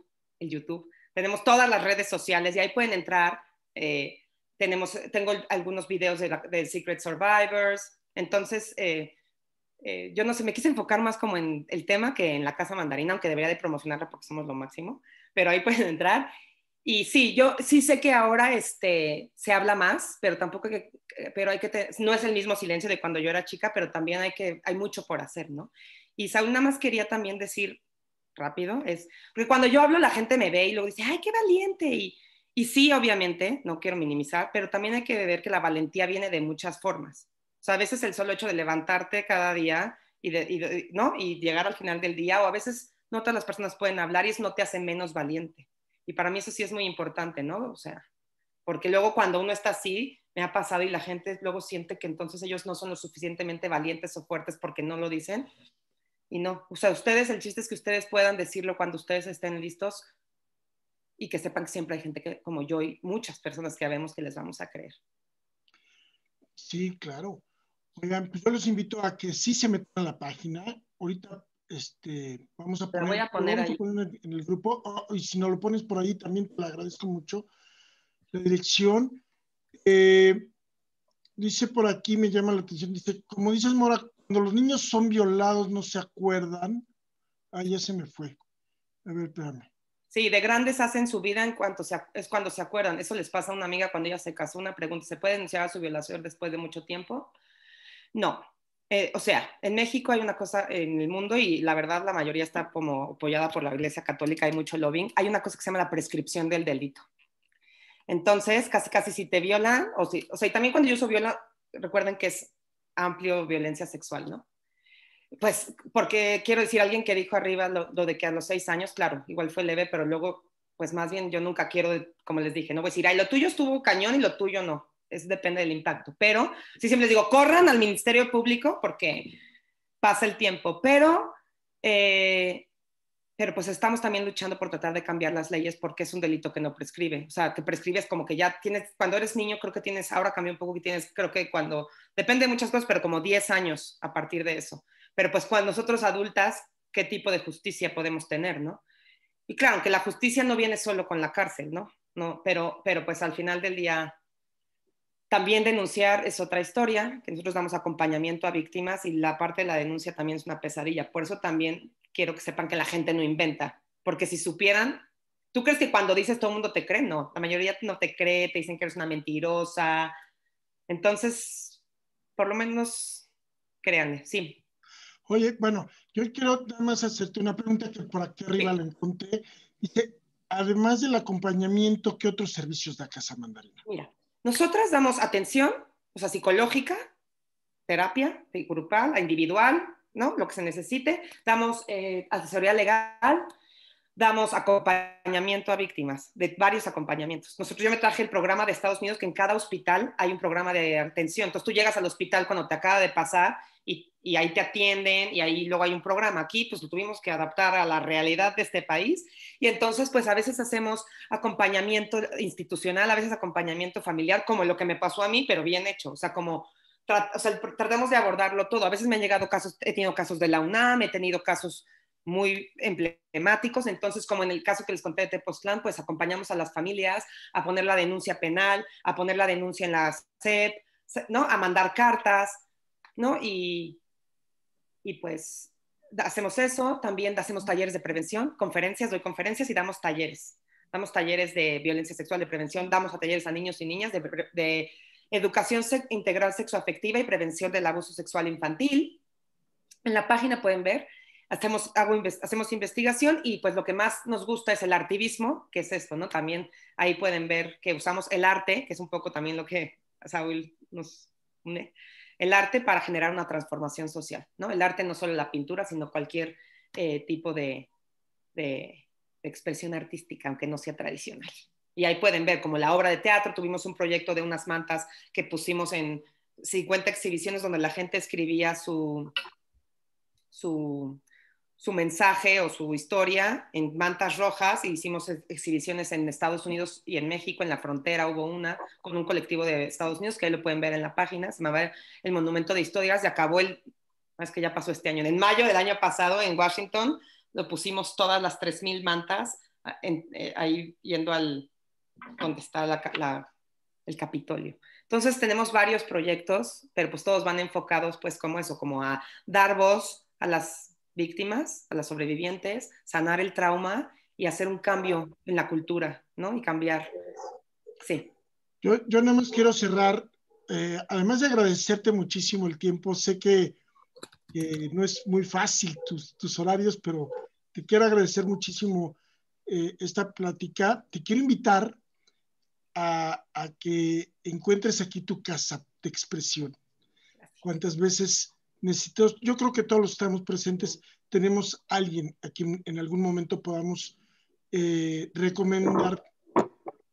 Speaker 2: tenemos todas las redes sociales y ahí pueden entrar. Tengo algunos videos de Secret Survivors, entonces yo no sé, me quise enfocar más como en el tema que en la Casa Mandarina, aunque debería de promocionarla porque somos lo máximo, pero ahí pueden entrar. Y sí, yo sí sé que ahora se habla más, pero tampoco pero no es el mismo silencio de cuando yo era chica, pero también hay mucho por hacer, ¿no? Y Saúl, nada más quería también decir rápido, porque cuando yo hablo la gente me ve y luego dice, ay, qué valiente, y sí, obviamente, no quiero minimizar, pero también hay que ver que la valentía viene de muchas formas. O sea, a veces el solo hecho de levantarte cada día ¿no? Y llegar al final del día, o a veces no todas las personas pueden hablar y eso no te hace menos valiente. Y para mí eso sí es muy importante, ¿no? O sea, porque luego cuando uno está así, me ha pasado y la gente luego siente que entonces ellos no son lo suficientemente valientes o fuertes porque no lo dicen. Y no, o sea, ustedes, el chiste es que ustedes puedan decirlo cuando ustedes estén listos y que sepan que siempre hay gente que, como yo y muchas personas que vemos que les vamos a creer.
Speaker 1: Sí, claro. Oigan, pues yo los invito a que sí se metan a la página. Ahorita vamos a
Speaker 2: La voy
Speaker 1: poner,
Speaker 2: a
Speaker 1: lo
Speaker 2: poner
Speaker 1: vamos a
Speaker 2: ahí.
Speaker 1: poner en el grupo, y si no lo pones por ahí también te lo agradezco mucho. La dirección, dice por aquí, me llama la atención, dice, como dices, Mora, cuando los niños son violados no se acuerdan. Ah, ya se me fue. A ver, espérame.
Speaker 2: Sí, de grandes hacen su vida es cuando se acuerdan. Eso les pasa a una amiga cuando ella se casó. Una pregunta, ¿se puede denunciar a su violación después de mucho tiempo? No. O sea, en México hay una cosa en el mundo y la verdad la mayoría está como apoyada por la Iglesia Católica, hay mucho lobbying. Hay una cosa que se llama la prescripción del delito. Entonces, casi casi si te violan, o sea, y también cuando yo uso viola, recuerden que es amplio violencia sexual, ¿no? Pues, porque quiero decir, alguien que dijo arriba lo de que a los 6 años, claro, igual fue leve, pero luego, pues más bien yo nunca quiero, como les dije, no voy a decir, ay, lo tuyo estuvo cañón y lo tuyo no. Es depende del impacto. Pero sí siempre les digo, corran al Ministerio Público porque pasa el tiempo. Eh, pero pues estamos también luchando por tratar de cambiar las leyes porque es un delito que no prescribe. O sea, que prescribes como que ya tienes, cuando eres niño creo que tienes, ahora cambió un poco que tienes, creo que cuando, depende de muchas cosas, pero como 10 años a partir de eso. Pero pues cuando nosotros adultas, ¿qué tipo de justicia podemos tener, no? Y claro, que la justicia no viene solo con la cárcel, ¿no? No, pero pues al final del día también denunciar es otra historia, que nosotros damos acompañamiento a víctimas y la parte de la denuncia también es una pesadilla. Por eso también quiero que sepan que la gente no inventa, porque si supieran, ¿tú crees que cuando dices todo el mundo te cree? No, la mayoría no te cree, te dicen que eres una mentirosa. Entonces, por lo menos, créanme, sí.
Speaker 1: Oye, bueno, yo quiero nada más hacerte una pregunta que por aquí arriba
Speaker 2: Sí.
Speaker 1: la encontré. Dice, además del acompañamiento, ¿qué otros servicios da Casa Mandarina?
Speaker 2: Mira, nosotras damos atención, o sea, psicológica, terapia grupal, individual, ¿no? Lo que se necesite. Damos asesoría legal, damos acompañamiento a víctimas, de varios acompañamientos. Yo me traje el programa de Estados Unidos, que en cada hospital hay un programa de atención. Entonces tú llegas al hospital cuando te acaba de pasar y ahí te atienden y ahí luego hay un programa. Aquí pues lo tuvimos que adaptar a la realidad de este país y entonces pues a veces hacemos acompañamiento institucional, a veces acompañamiento familiar, como lo que me pasó a mí, pero bien hecho. O sea, tratamos de abordarlo todo. A veces me han llegado casos, he tenido casos de la UNAM, he tenido casos muy emblemáticos. Entonces, como en el caso que les conté de Tepoztlán, pues acompañamos a las familias a poner la denuncia penal, a poner la denuncia en la SEP, ¿no? A mandar cartas, ¿no? Y pues hacemos eso, también hacemos talleres de prevención, conferencias, doy conferencias y damos talleres. Damos talleres de violencia sexual, de prevención, damos a talleres a niños y niñas de educación integral sexoafectiva y prevención del abuso sexual infantil. En la página pueden ver, hacemos investigación y pues lo que más nos gusta es el artivismo, que es esto, ¿no? También ahí pueden ver que usamos el arte, que es un poco también lo que Saúl nos une, el arte para generar una transformación social, ¿no? El arte no solo la pintura, sino cualquier tipo de expresión artística, aunque no sea tradicional. Y ahí pueden ver como la obra de teatro, tuvimos un proyecto de unas mantas que pusimos en 50 exhibiciones donde la gente escribía su, su mensaje o su historia en mantas rojas. E hicimos exhibiciones en Estados Unidos y en México, en la frontera hubo una con un colectivo de Estados Unidos que ahí lo pueden ver en la página, se llama el Monumento de Historias y acabó es que ya pasó este año, en mayo del año pasado en Washington lo pusimos todas las 3,000 mantas ahí yendo donde está el Capitolio. Entonces tenemos varios proyectos, pero pues todos van enfocados pues como eso, como a dar voz a las víctimas, a las sobrevivientes, sanar el trauma y hacer un cambio en la cultura, ¿no? Y cambiar. Sí.
Speaker 1: Yo nada más quiero cerrar, además de agradecerte muchísimo el tiempo, sé que no es muy fácil tus horarios, pero te quiero agradecer muchísimo esta plática. Te quiero invitar a que encuentres aquí tu casa de expresión. cuantas veces necesitamos. Yo creo que todos los que estamos presentes tenemos alguien a quien en algún momento podamos recomendar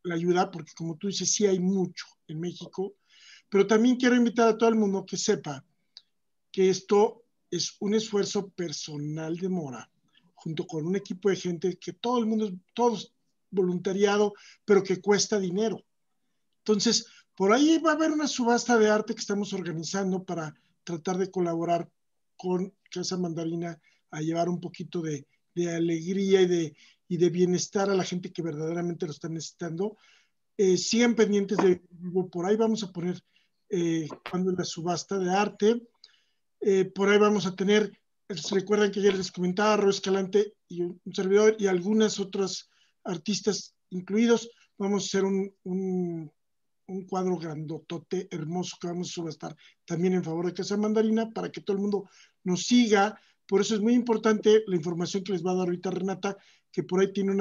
Speaker 1: la ayuda, porque como tú dices, sí hay mucho en México, pero también quiero invitar a todo el mundo que sepa que esto es un esfuerzo personal de Mora, junto con un equipo de gente que todo el mundo, todos voluntariado, pero que cuesta dinero. Entonces, por ahí va a haber una subasta de arte que estamos organizando para tratar de colaborar con Casa Mandarina a llevar un poquito de alegría y de bienestar a la gente que verdaderamente lo está necesitando. Sigan pendientes de vivo, por ahí vamos a poner cuando la subasta de arte, por ahí vamos a tener, recuerdan que ayer les comentaba, Ro Escalante y un servidor y algunas otras artistas incluidos, vamos a hacer un cuadro grandotote, hermoso, que vamos a subastar también en favor de Casa Mandarina, para que todo el mundo nos siga. Por eso es muy importante la información que les va a dar ahorita Renata, que por ahí tiene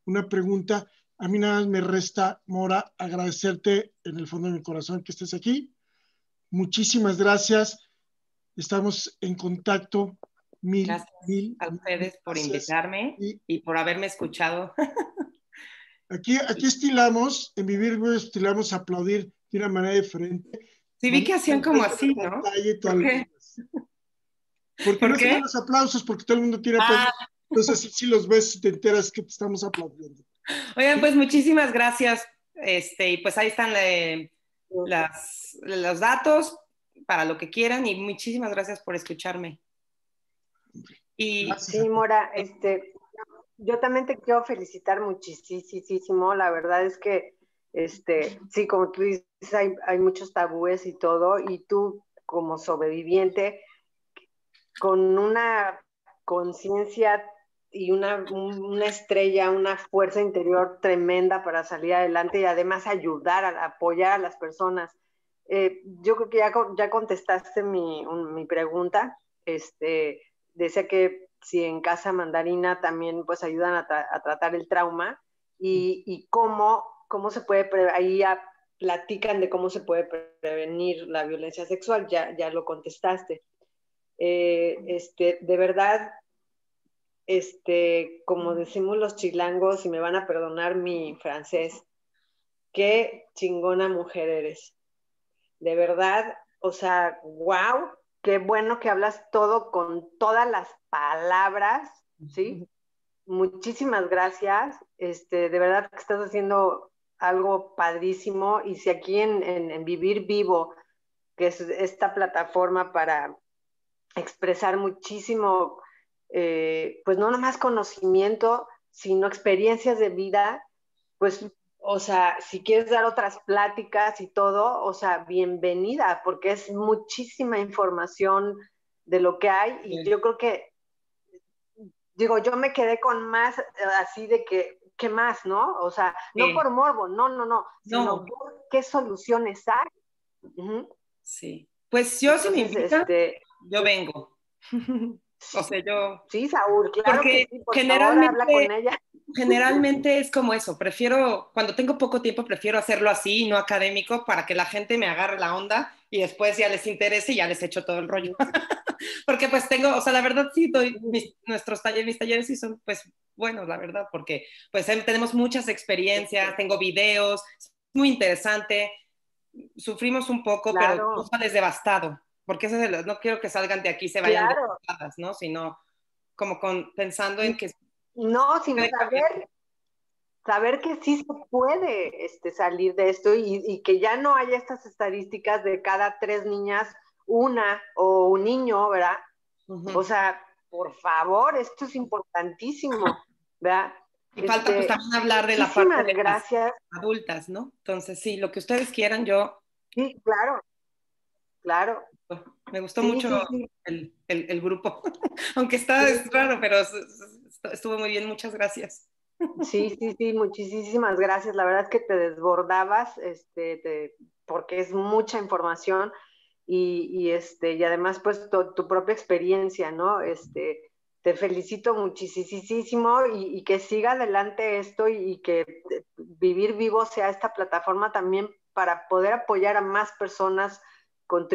Speaker 1: una pregunta. A mí nada más me resta, Mora, agradecerte en el fondo de mi corazón que estés aquí. Muchísimas gracias. Estamos en contacto.
Speaker 2: Gracias a ustedes por
Speaker 1: Gracias.
Speaker 2: invitarme y por haberme escuchado.
Speaker 1: Aquí estilamos, en Vivir estilamos aplaudir de una manera diferente.
Speaker 2: Sí, vi que hacían como así, ¿no?
Speaker 1: ¿Por qué? Porque no se ven los aplausos, porque todo el mundo tiene aplausos. Entonces, si los ves y te enteras que te estamos aplaudiendo.
Speaker 2: Oigan, pues muchísimas gracias. Y pues ahí están los datos para lo que quieran y muchísimas gracias por escucharme.
Speaker 3: Sí, Mora, yo también te quiero felicitar muchísimo. La verdad es que, sí, como tú dices, hay muchos tabúes y todo, y tú como sobreviviente, con una conciencia y una estrella, una fuerza interior tremenda para salir adelante y además ayudar, apoyar a las personas. Yo creo que ya contestaste mi pregunta. Decía que si en Casa Mandarina también pues ayudan a tratar el trauma y cómo se puede, ahí ya platican de cómo se puede prevenir la violencia sexual, ya lo contestaste. De verdad, como decimos los chilangos, y me van a perdonar mi francés, qué chingona mujer eres. De verdad, o sea, wow, qué bueno que hablas todo con todas las palabras, ¿sí? Muchísimas gracias. De verdad que estás haciendo algo padrísimo. Y si aquí en Vivir Vivo, que es esta plataforma para expresar muchísimo, pues no nomás conocimiento, sino experiencias de vida, pues, o sea, si quieres dar otras pláticas y todo, o sea, bienvenida, porque es muchísima información de lo que hay. Y yo creo que, digo, yo me quedé con más así de que, ¿qué más, no? O sea, no por morbo, no, sino por qué soluciones hay.
Speaker 2: Sí. Pues yo, si me invitan, yo vengo. O sea, yo...
Speaker 3: Sí, Saúl, claro que sí, por favor, habla con ella.
Speaker 2: Generalmente es como eso, cuando tengo poco tiempo, prefiero hacerlo así, no académico, para que la gente me agarre la onda y después ya les interese y ya les echo todo el rollo. Porque pues o sea, la verdad sí, mis talleres sí son pues buenos, la verdad, porque pues tenemos muchas experiencias, tengo videos, es muy interesante, sufrimos un poco, claro, pero no sales devastado, porque no quiero que salgan de aquí y se vayan devastadas, ¿no? Sino como pensando en que...
Speaker 3: No, sino saber que sí se puede salir de esto y que ya no haya estas estadísticas de cada 3 niñas, una o un niño, ¿verdad? O sea, por favor, esto es importantísimo, ¿verdad?
Speaker 2: Y falta pues también hablar de la parte de
Speaker 3: gracias.
Speaker 2: Las adultas, ¿no? Entonces, sí, lo que ustedes quieran, yo...
Speaker 3: Sí, claro.
Speaker 2: Me gustó mucho el grupo, aunque es raro, pero estuvo muy bien, muchas gracias.
Speaker 3: Sí, muchísimas gracias. La verdad es que te desbordabas, porque es mucha información y además pues tu propia experiencia, ¿no? Te felicito muchísimo y que siga adelante esto y que Vivir Vivo sea esta plataforma también para poder apoyar a más personas con